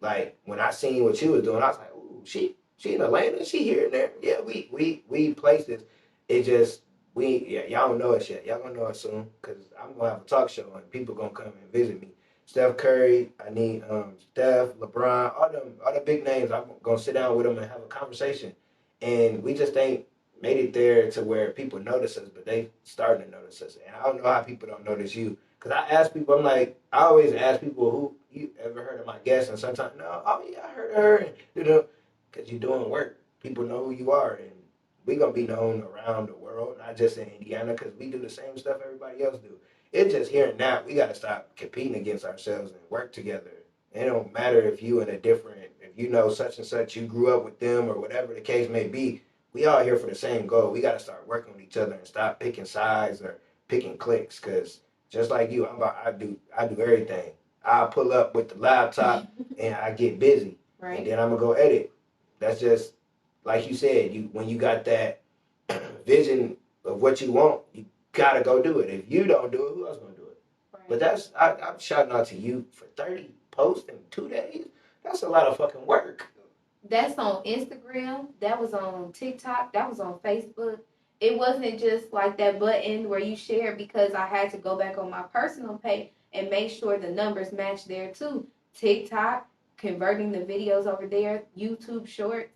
Like when I seen what she was doing, I was like, "Ooh, she in Atlanta, she here and there." Yeah, we places. It just y'all don't know us yet. Y'all gonna know us soon because I'm gonna have a talk show and people gonna come and visit me. Steph Curry, I need Steph, LeBron, all the big names. I'm gonna sit down with them and have a conversation, and we just ain't made it there to where people notice us, but they starting to notice us. And I don't know how people don't notice you. Because I ask people, I'm like, I always ask people, who you ever heard of my guest? And sometimes, no, oh yeah, I heard of her. And, because you're doing work. People know who you are. And we're going to be known around the world, not just in Indiana, because we do the same stuff everybody else do. It's just here and now, we got to stop competing against ourselves and work together. It don't matter if you in a different, if you know such and such, you grew up with them or whatever the case may be. We all here for the same goal. We got to start working with each other and stop picking sides or picking cliques. Because just like you, I do everything. I'll pull up with the laptop and I get busy, right. And then I'm gonna go edit. That's just like you said. When you got that vision of what you want, you gotta go do it. If you don't do it, who else gonna do it? Right. But I'm shouting out to you for 30 posts in 2 days. That's a lot of fucking work. That's on Instagram. That was on TikTok. That was on Facebook. it wasn't just like that button where you share, because I had to go back on my personal page and make sure the numbers match there too. TikTok, converting the videos over there, YouTube Shorts.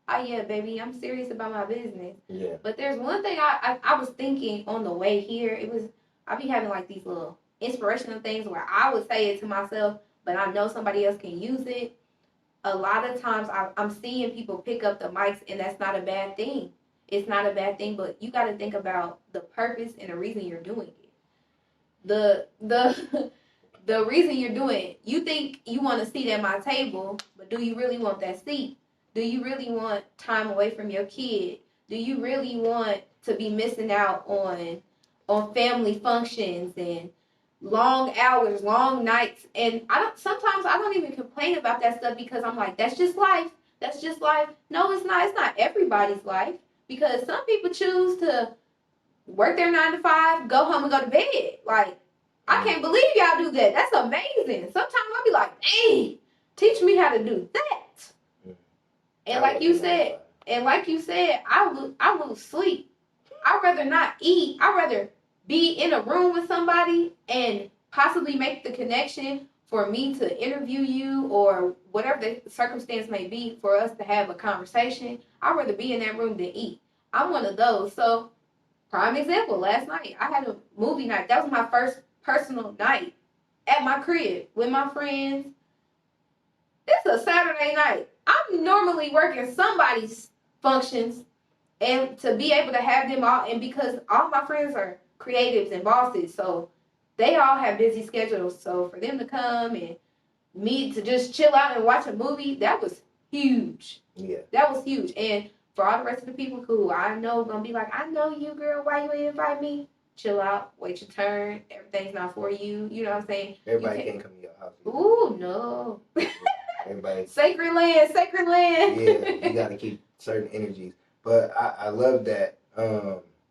Oh yeah, baby, I'm serious about my business. Yeah. But there's one thing I was thinking on the way here. It was, I be having like these little inspirational things where I would say it to myself, but I know somebody else can use it. A lot of times I'm seeing people pick up the mics, and that's not a bad thing. It's not a bad thing, but you got to think about the purpose and the reason you're doing it. The the reason you're doing it. You think you want a seat at my table, but do you really want that seat? Do you really want time away from your kid? Do you really want to be missing out on family functions and long hours, long nights? And sometimes I don't even complain about that stuff, because I'm like, that's just life. That's just life. No, it's not. It's not everybody's life, because some people choose to work their 9 to 5, go home and go to bed. Like, I can't believe y'all do that. That's amazing. Sometimes I'll be like, dang, teach me how to do that. And like you said, I lose sleep. I'd rather not eat. I'd rather be in a room with somebody and possibly make the connection for me to interview you, or whatever the circumstance may be for us to have a conversation. I'd rather be in that room than eat. I'm one of those. So, prime example, last night I had a movie night. That was my first personal night at my crib with my friends. It's a Saturday night. I'm normally working somebody's functions, and to be able to have them all, and because all my friends are creatives and bosses, so they all have busy schedules. So for them to come and me to just chill out and watch a movie, that was huge. Yeah. That was huge. And for all the rest of the people who I know gonna be like, I know you, girl, why you ain't invite me? Chill out, wait your turn. Everything's not for you. You know what I'm saying? Everybody can't come to your house. Ooh, no. Everybody. Sacred land, sacred land. Yeah, you gotta keep certain energies. But I love that.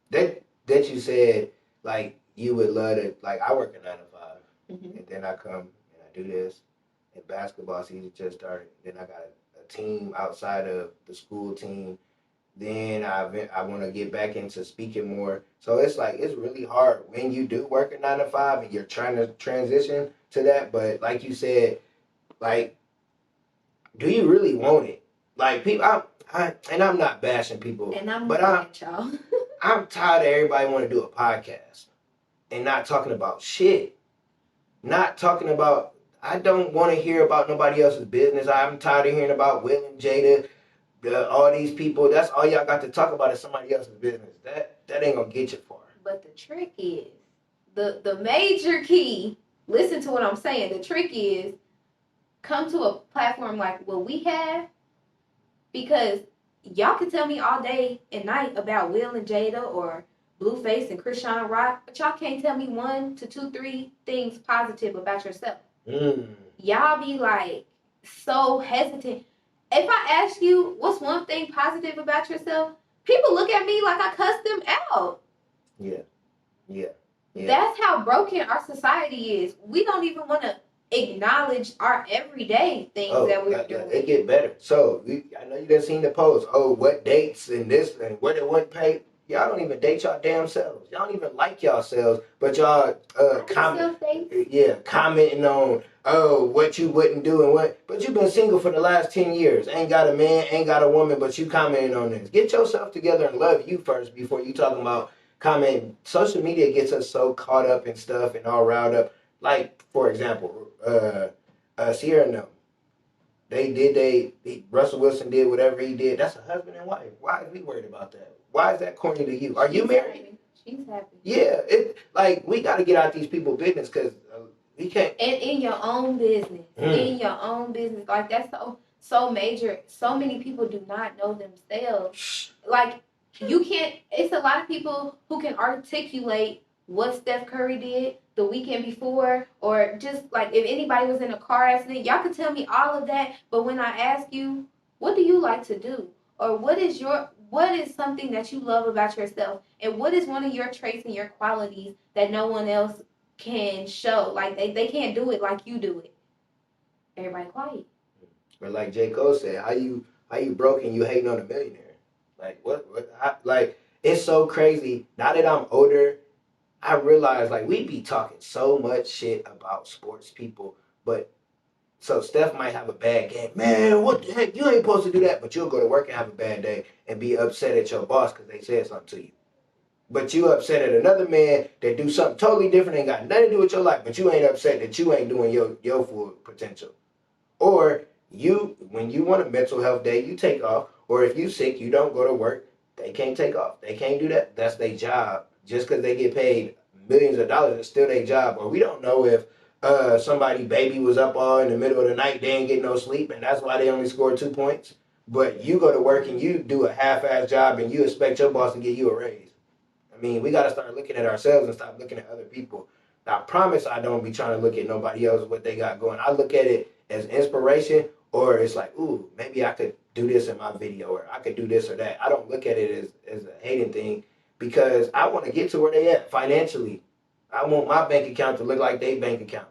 That you said, like, you would love to, like, I work a 9 to 5, and then I come and I do this, and basketball season just started. Then I got a team outside of the school team. Then I want to get back into speaking more. So it's like, it's really hard when you do work a 9 to 5 and you're trying to transition to that. But like you said, like, do you really want it? Like, people, and I'm not bashing people, but I'm tired of everybody want to do a podcast and not talking about shit. Not talking about, I don't want to hear about nobody else's business. I'm tired of hearing about Will and Jada, all these people. That's all y'all got to talk about is somebody else's business. That ain't gonna get you far. But the trick is, the major key, listen to what I'm saying, the trick is, come to a platform like what we have, because y'all can tell me all day and night about Will and Jada or Blueface and Krishan Rock, but y'all can't tell me 1 to 2, 3 things positive about yourself. Y'all be like so hesitant. If I ask you what's one thing positive about yourself, people look at me like I cussed them out. Yeah. That's how broken our society is. We don't even want to acknowledge our everyday things that we're doing. It get better. So I know you done seen the post. Oh, what dates and this and what it wouldn't pay. Y'all don't even date y'all damn selves. Y'all don't even like yourselves, but y'all commenting on what you wouldn't do and what. But you've been single for the last 10 years. Ain't got a man, ain't got a woman, but you commenting on this. Get yourself together and love you first before you talking about comment. Social media gets us so caught up in stuff and all riled up. Like, for example, Sierra and them. Russell Wilson did whatever he did. That's a husband and wife. Why are we worried about that? Why is that corny to you? Are you married? She's happy. Yeah, we got to get out these people's business, because we can't. And in your own business, in your own business, like, that's so major. So many people do not know themselves. Like, you can't. It's a lot of people who can articulate what Steph Curry did the weekend before, or just like if anybody was in a car accident, y'all can tell me all of that. But when I ask you, what do you like to do, or what is something that you love about yourself, and what is one of your traits and your qualities that no one else can show? Like, they can't do it like you do it. Everybody quiet. But like J. Cole said, how you broke and you hating on a millionaire? Like, what like, it's so crazy. Now that I'm older, I realize like we be talking so much shit about sports people, but so Steph might have a bad game. Man, what the heck? You ain't supposed to do that, but you'll go to work and have a bad day and be upset at your boss because they said something to you. But you upset at another man that do something totally different, ain't got nothing to do with your life, but you ain't upset that you ain't doing your full potential. Or when you want a mental health day, you take off. Or if you sick, you don't go to work. They can't take off. They can't do that. That's their job. Just because they get paid millions of dollars, it's still their job. Or we don't know if somebody baby was up all in the middle of the night, they ain't get no sleep, and that's why they only scored 2 points. But you go to work and you do a half-ass job, and you expect your boss to give you a raise. I mean, we got to start looking at ourselves and stop looking at other people. Now, I promise I don't be trying to look at nobody else, what they got going. I look at it as inspiration, or it's like, ooh, maybe I could do this in my video, or I could do this or that. I don't look at it as a hating thing because I want to get to where they at financially. I want my bank account to look like their bank account.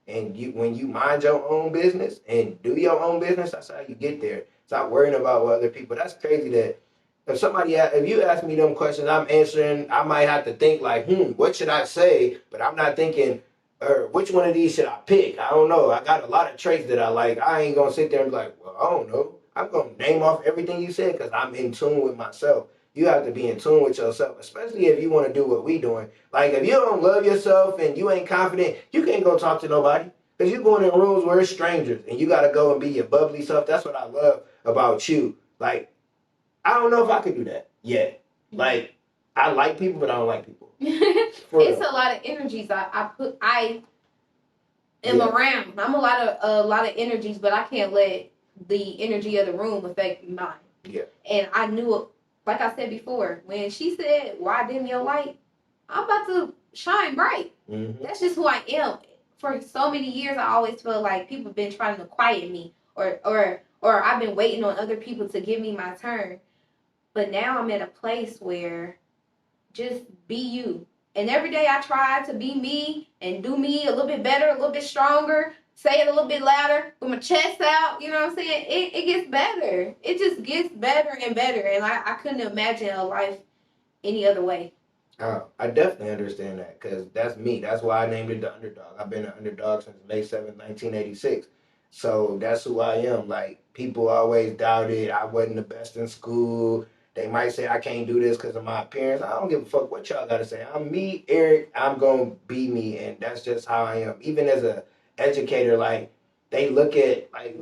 And when you mind your own business and do your own business, that's how you get there. Stop worrying about what other people. That's crazy that if you ask me them questions, I'm answering. I might have to think like, what should I say? But I'm not thinking, or which one of these should I pick? I don't know. I got a lot of traits that I like. I ain't gonna sit there and be like, well, I don't know. I'm gonna name off everything you said because I'm in tune with myself. You have to be in tune with yourself, especially if you want to do what we doing. Like if you don't love yourself and you ain't confident, you can't go talk to nobody because you're going in rooms where it's strangers and you got to go and be your bubbly self. That's what I love about you. Like I don't know if I could do that yet. Like, I like people, but I don't like people. It's a lot of energies I am around. I'm a lot of energies, but I can't let the energy of the room affect mine. Yeah. And I knew it, like I said before, when she said, "Why dim your light?" I'm about to shine bright. Mm-hmm. That's just who I am. For so many years, I always felt like people have been trying to quiet me, or I've been waiting on other people to give me my turn. But now I'm at a place where just be you. And every day I try to be me and do me a little bit better, a little bit stronger, say it a little bit louder, with my chest out, you know what I'm saying? It gets better. It just gets better and better. And I couldn't imagine a life any other way. I definitely understand that because that's me. That's why I named it The Underdawg. I've been an underdog since May 7th, 1986. So that's who I am. Like, people always doubted I wasn't the best in school. They might say I can't do this because of my appearance. I don't give a fuck what y'all got to say. I'm me, Eric. I'm going to be me. And that's just how I am. Even as a educator, like, they look at, like,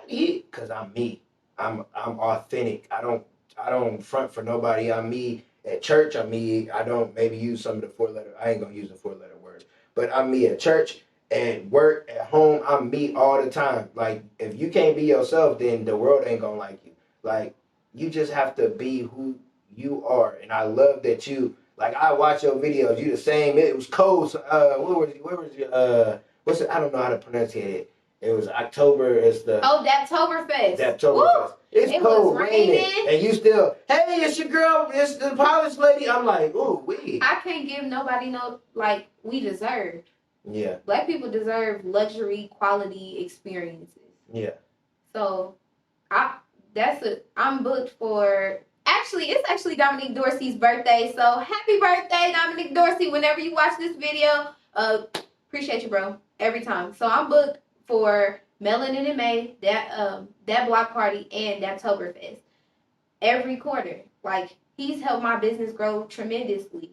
because I'm me. I'm authentic. I don't front for nobody. I'm me. At church, I'm me. I don't maybe use some of the I ain't gonna use the 4-letter words, but I'm me at church, at work, at home. I'm me all the time. Like if you can't be yourself, then the world ain't gonna like you. Like you just have to be who you are. And I love that you. Like I watch your videos. You the same. It was cold. So, where was you? What's it? I don't know how to pronounce it. It was October. It's the Daptoberfest. Daptoberfest. It's cold, raining, and you still, hey, it's your girl, it's the polished lady. I'm like, ooh, we. I can't give nobody no like we deserve. Yeah. Black people deserve luxury, quality experiences. Yeah. So, I'm booked for. Actually, it's actually Dominique Dorsey's birthday. So happy birthday, Dominique Dorsey! Whenever you watch this video, appreciate you, bro. Every time. So I'm booked for Melanin in May, that block party, and Daptoberfest every quarter. Like he's helped my business grow tremendously.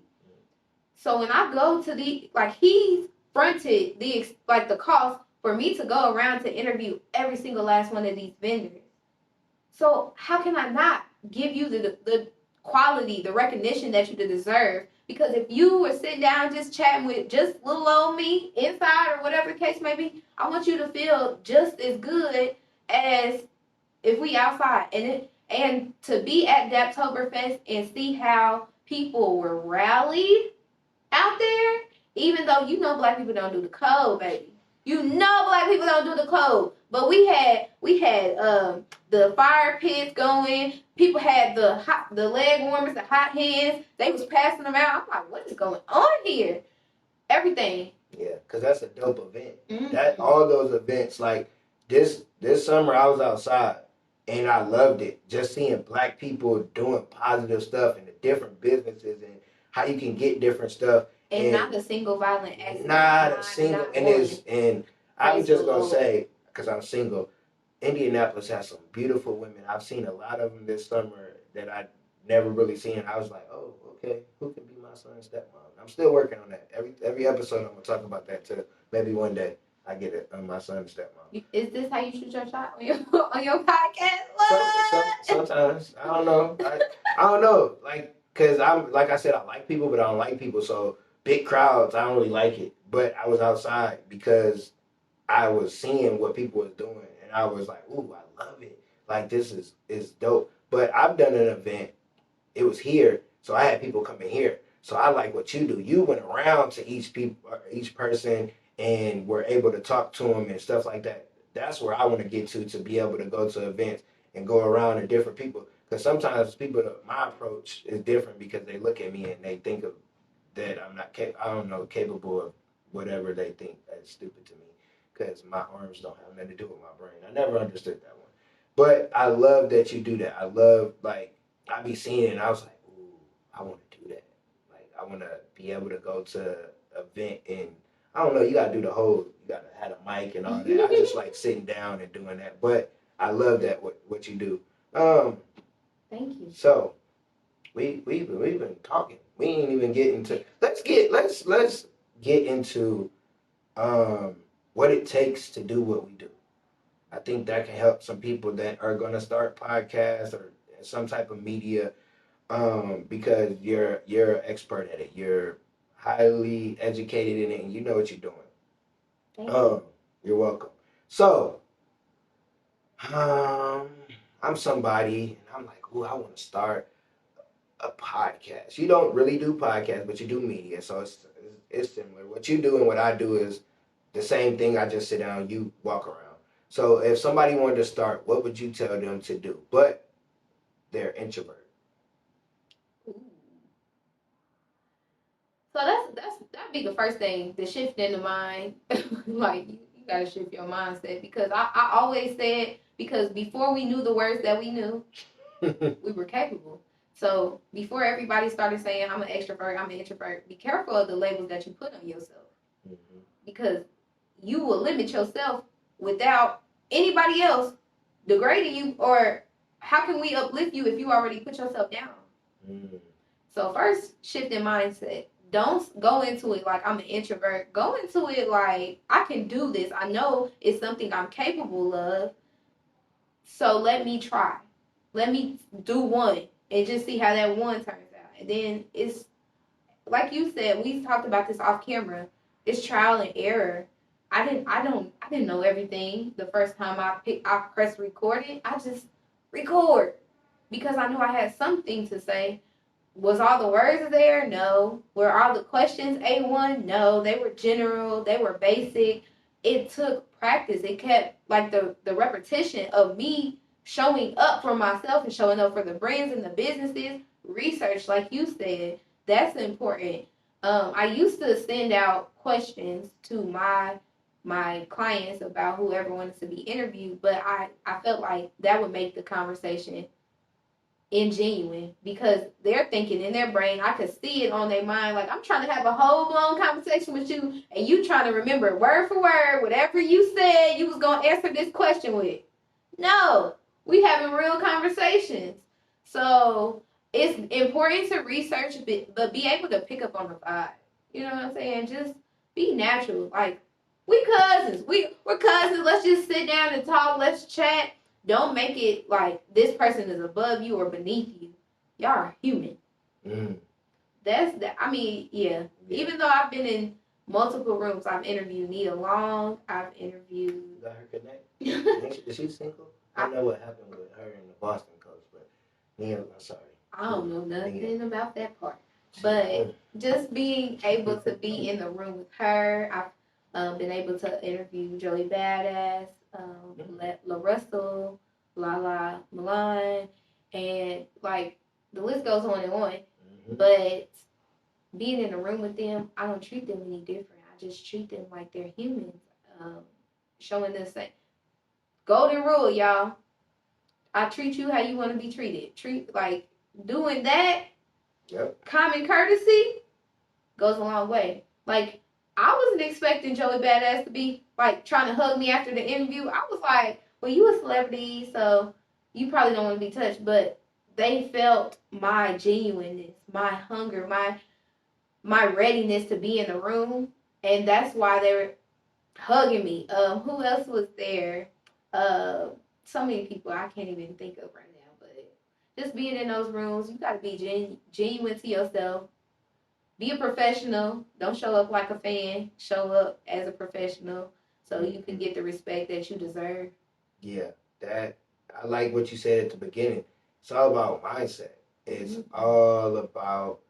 So when I go to he's fronted the cost for me to go around to interview every single last one of these vendors. So how can I not give you the quality, the recognition that you deserve? Because if you were sitting down just chatting with just little old me inside or whatever the case may be, I want you to feel just as good as if we outside. And to be at Daptoberfest and see how people were rallied out there, even though you know black people don't do the code, baby. You know black people don't do the code. But we had the fire pits going. People had the leg warmers, the hot hands. They was passing them out. I'm like, what is going on here? Everything. Yeah, because that's a dope event. Mm-hmm. That all those events, like this summer I was outside and I loved it. Just seeing black people doing positive stuff in the different businesses and how you can get different stuff. And not a single violent accident. Not a single, and I was just gonna say, because I'm single, Indianapolis has some beautiful women. I've seen a lot of them this summer that I never really seen. I was like, oh, okay, who can be my son's stepmom? I'm still working on that. Every episode, I'm gonna talk about that too. Maybe one day I get it on my son's stepmom. Is this how you shoot your shot on your podcast? Sometimes I don't know. I don't know. Like, cause I'm like I said, I like people, but I don't like people. So big crowds, I don't really like it. But I was outside because I was seeing what people was doing, and I was like, "Ooh, I love it! Like this is dope." But I've done an event. It was here, so I had people come in here. So I like what you do. You went around to each person, and were able to talk to them and stuff like that. That's where I want to get to be able to go to events and go around to different people. Because sometimes people, my approach is different because they look at me and they think of that I'm not, I don't know, capable of whatever they think that's stupid to me because my arms don't have nothing to do with my brain. I never understood that one. But I love that you do that. I love, like, I be seeing it and I was like, ooh, I want to do that. Like, I want to be able to go to an event and, I don't know, you got to do the whole, you got to have a mic and all that. I just like sitting down and doing that. But I love that, what you do. Thank you. So, we've been talking. We ain't even get into, let's get into what it takes to do what we do. I think that can help some people that are going to start podcasts or some type of media, because you're an expert at it. You're highly educated in it, and you know what you're doing. Thank you. You're welcome. So, I'm somebody, and I'm like, ooh, I want to start a podcast. You don't really do podcasts, but you do media, so it's similar. What you do and what I do is the same thing. I just sit down, you walk around. So if somebody wanted to start, what would you tell them to do? But they're introvert. Ooh. So that'd be the first thing, the shift in the mind. Like you gotta shift your mindset because I always said, because before we knew the words that we knew, we were capable. So before everybody started saying I'm an extrovert, I'm an introvert, be careful of the labels that you put on yourself. Mm-hmm. Because you will limit yourself without anybody else degrading you, or how can we uplift you if you already put yourself down? Mm. So first, shift in mindset. Don't go into it like I'm an introvert. Go into it like I can do this. I know it's something I'm capable of. So let me try. Let me do one and just see how that one turns out. And then it's like you said, we talked about this off camera. It's trial and error. I didn't know everything the first time I pressed recorded. I just record because I knew I had something to say. Was all the words there? No. Were all the questions A1? No. They were general. They were basic. It took practice. It kept like the repetition of me showing up for myself and showing up for the brands and the businesses. Research, like you said, that's important. I used to send out questions to my clients about whoever wanted to be interviewed, but I felt like that would make the conversation ingenuine because they're thinking in their brain. I could see it on their mind. Like, I'm trying to have a whole blown conversation with you, and you trying to remember word for word whatever you said you was gonna answer this question with. No, we having real conversations. So it's important to research, but be able to pick up on the vibe. You know what I'm saying? Just be natural. Like, we cousins. We're cousins. Let's just sit down and talk. Let's chat. Don't make it like this person is above you or beneath you. Y'all are human. Mm. That's that. I mean, yeah. Even though I've been in multiple rooms, I've interviewed Nia Long. I've interviewed. You got her connect? Is she single? I know what happened with her and the Boston coach, but Nia, I'm sorry. I don't know nothing about that part. But just being able to be in the room with her, I've been able to interview Joey Badass, La Russell, Lala Milan, and like the list goes on and on. Mm-hmm. But being in a room with them, I don't treat them any different. I just treat them like they're humans. Showing this golden rule, y'all. I treat you how you want to be treated. Doing that. Yep. Common courtesy goes a long way. Like, I wasn't expecting Joey Badass to be like trying to hug me after the interview. I was like, well, you a celebrity, so you probably don't want to be touched. But they felt my genuineness, my hunger, my readiness to be in the room, and that's why they were hugging me. Who else was there? So many people I can't even think of right now. But just being in those rooms, you got to be genuine to yourself. Be a professional. Don't show up like a fan. Show up as a professional so you can get the respect that you deserve. Yeah, that I like what you said at the beginning. It's all about mindset. It's all about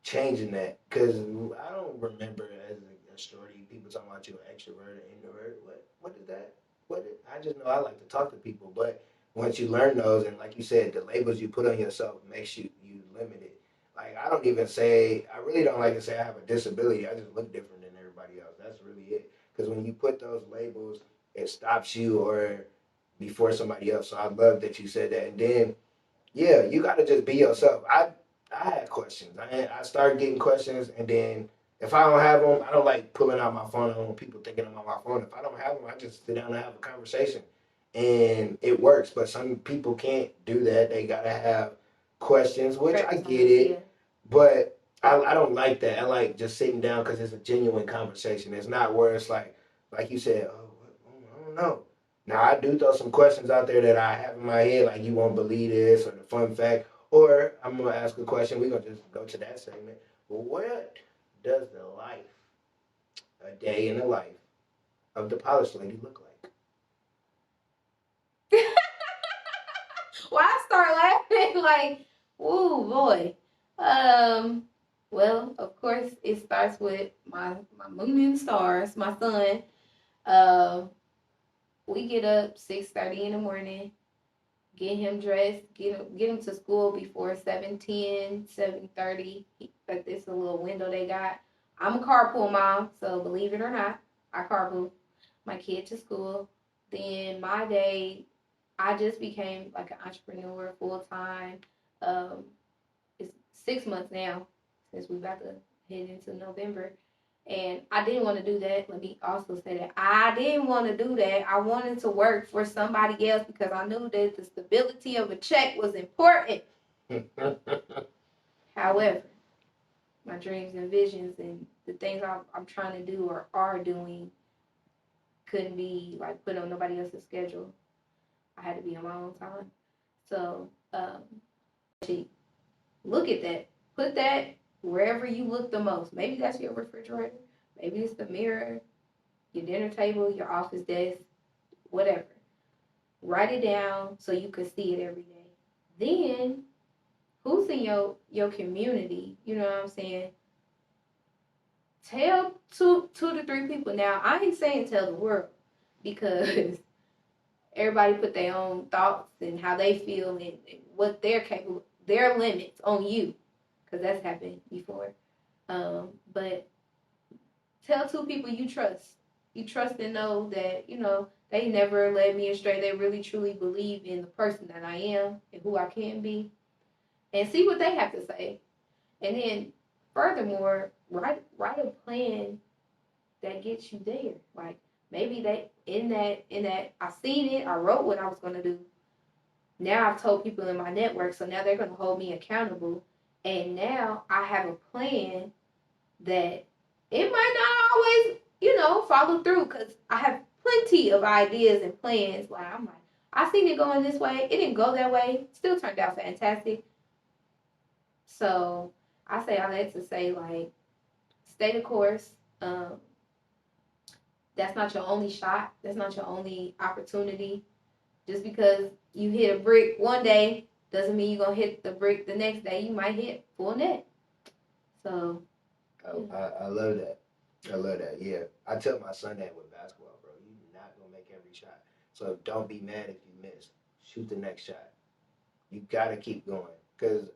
changing that. Because I don't remember as a shorty people talking about you an extrovert or introvert. What is that? I just know I like to talk to people. But once you learn those, and like you said, the labels you put on yourself makes you limited. Like I don't even say I really don't like to say I have a disability. I just look different than everybody else. That's really it. Because when you put those labels, it stops you or before somebody else. So I love that you said that. And then yeah, you got to just be yourself. I had questions. I started getting questions, and then if I don't have them, I don't like pulling out my phone and when people thinking I'm on my phone. If I don't have them, I just sit down and have a conversation, and it works. But some people can't do that. They gotta have questions, which I get it, but I don't like that. I like just sitting down because it's a genuine conversation. It's not where it's like you said, oh, I don't know. Now I do throw some questions out there that I have in my head, like you won't believe this or the fun fact, or I'm gonna ask a question. We're gonna just go to that segment. Well, what does a day in the life of the polished lady look like? Well, I start laughing like, ooh boy. Well, of course, it starts with my moon and stars, my son. Um, we get up 6:30 in the morning, get him dressed, get him to school before 7:10, 7:30. Like this a little window they got. I'm a carpool mom, so believe it or not, I carpool my kid to school. Then my day, I just became like an entrepreneur full time. Um, it's 6 months now since we about to head into November. And I didn't want to do that. Let me also say that I didn't want to do that. I wanted to work for somebody else because I knew that the stability of a check was important. However, my dreams and visions and the things I'm trying to do or are doing couldn't be like put on nobody else's schedule. I had to be on my own time. So look at that. Put that wherever you look the most. Maybe that's your refrigerator. Maybe it's the mirror, your dinner table, your office desk, whatever. Write it down so you can see it every day. Then, who's in your community? You know what I'm saying? Tell two to three people. Now, I ain't saying tell the world because everybody put their own thoughts and how they feel and what they're capable, their limits on you, because that's happened before. But tell two people you trust. You trust and know that, they never led me astray. They really truly believe in the person that I am and who I can be. And see what they have to say. And then furthermore, write a plan that gets you there. Like maybe that in that I seen it, I wrote what I was gonna do. Now I've told people in my network, so now they're gonna hold me accountable. And now I have a plan that it might not always, follow through because I have plenty of ideas and plans. Like I'm like, I seen it going this way. It didn't go that way. Still turned out fantastic. So I say all that to say like, stay the course. That's not your only shot. That's not your only opportunity. Just because you hit a brick one day doesn't mean you're gonna hit the brick the next day. You might hit full net. So I love that. I love that. Yeah, I tell my son that with basketball, bro. You're not gonna make every shot, so don't be mad if you miss. Shoot the next shot. You gotta keep going. Cause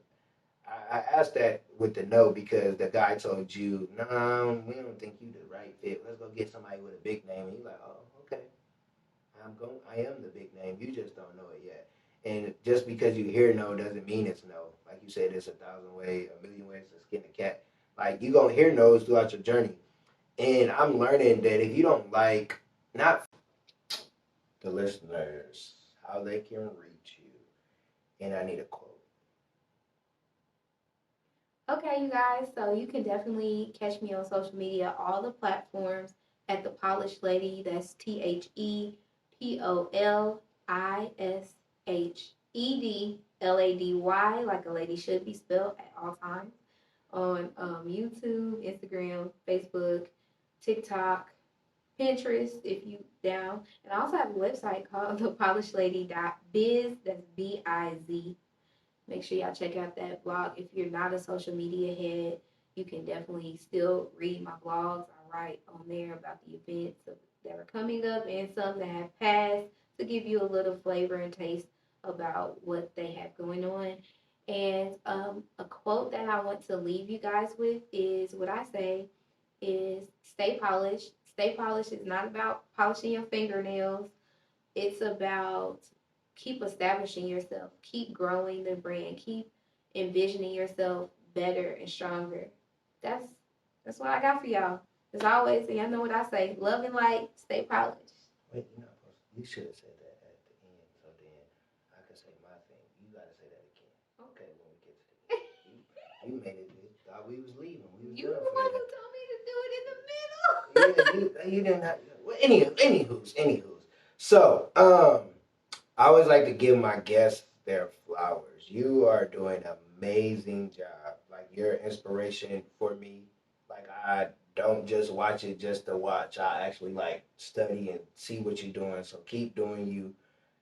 I asked that with the no because the guy told you, no, we don't think you the right fit. Let's go get somebody with a big name. And you're like, oh, okay. I am the big name. You just don't know it yet. And just because you hear no doesn't mean it's no. Like you said, it's a million ways to skin a cat. Like you gonna hear no's throughout your journey. And I'm learning that if you don't like, not the listeners, how they can reach you. And I need a quote. Okay, you guys, so you can definitely catch me on social media, all the platforms at The Polished Lady. That's ThePolishedLady, like a lady should be spelled at all times, on YouTube, Instagram, Facebook, TikTok, Pinterest, if you down. And I also have a website called ThePolishedLady.biz. That's BIZ. Make sure y'all check out that blog. If you're not a social media head, you can definitely still read my blogs. I write on there about the events that are coming up and some that have passed to give you a little flavor and taste about what they have going on. And a quote that I want to leave you guys with is what I say is stay polished. Stay polished is not about polishing your fingernails. It's about keep establishing yourself, keep growing the brand, keep envisioning yourself better and stronger. That's that's what I got for y'all. As always, and y'all know what I say: love and light, stay polished. Wait, you're not supposed to, you should have said that at the end, so then I can say my thing. You gotta say that again. Okay, when we get to the end. You made it. Thought we was leaving. We was You done the for one the who told me to do it in the middle. Yeah, you didn't have. Well, anywho's. So, I always like to give my guests their flowers. You are doing an amazing job. Like you're inspiration for me. Like I don't just watch it just to watch. I actually like study and see what you're doing. So keep doing you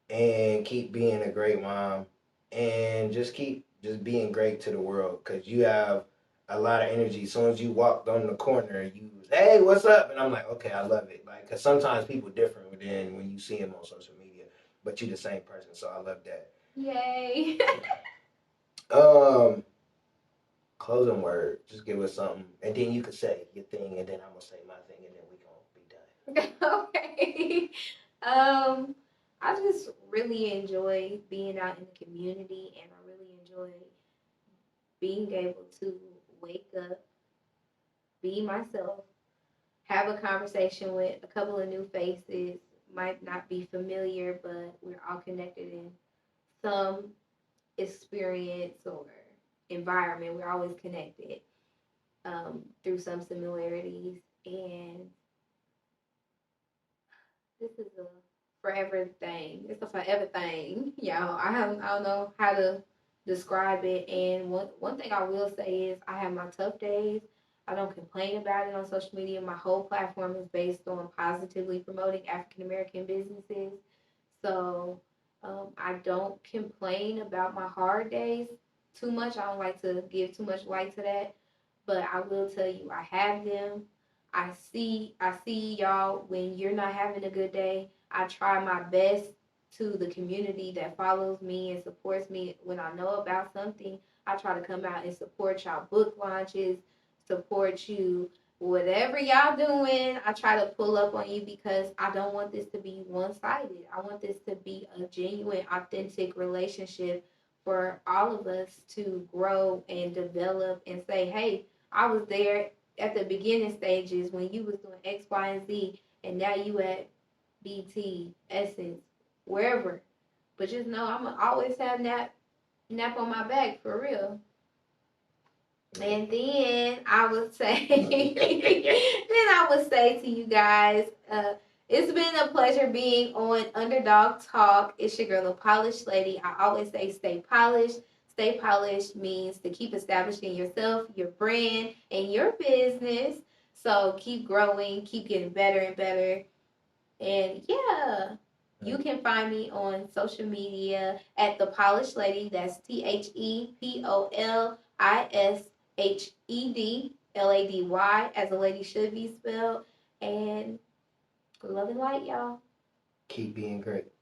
and keep being a great mom and just keep just being great to the world because you have a lot of energy. As soon as you walked on the corner, you was, hey, what's up? And I'm like, okay, I love it. Like, because sometimes people different than when you see them on social media, but you the same person. So I love that. Yay. Um, Closing word. Just give us something, and then you can say your thing, and then I'm gonna say my thing, and then we gonna be done. Okay. I just really enjoy being out in the community, and I really enjoy being able to wake up, be myself, have a conversation with a couple of new faces. Might not be familiar, but we're all connected in some experience or environment. We're always connected through some similarities. And this is a forever thing. It's a forever thing, y'all. I don't know how to describe it. And one thing I will say is I have my tough days. I don't complain about it on social media. My whole platform is based on positively promoting African American businesses. So I don't complain about my hard days too much. I don't like to give too much light to that. But I will tell you, I have them. I see y'all when you're not having a good day. I try my best to the community that follows me and supports me when I know about something. I try to come out and support y'all book launches, support you whatever y'all doing. I try to pull up on you because I don't want this to be one-sided. I want this to be a genuine, authentic relationship for all of us to grow and develop and say, hey, I was there at the beginning stages when you was doing X, Y, and Z, and now you at BT, Essence, wherever. But just know I'm gonna always have nap on my back for real. And then I would say, to you guys, it's been a pleasure being on Underdawg Talk. It's your girl, the Polished Lady. I always say, stay polished. Stay polished means to keep establishing yourself, your brand, and your business. So keep growing, keep getting better and better. And yeah, you can find me on social media at The Polished Lady. That's ThePolishedLady, as a lady should be spelled. And love and light, y'all. Keep being great.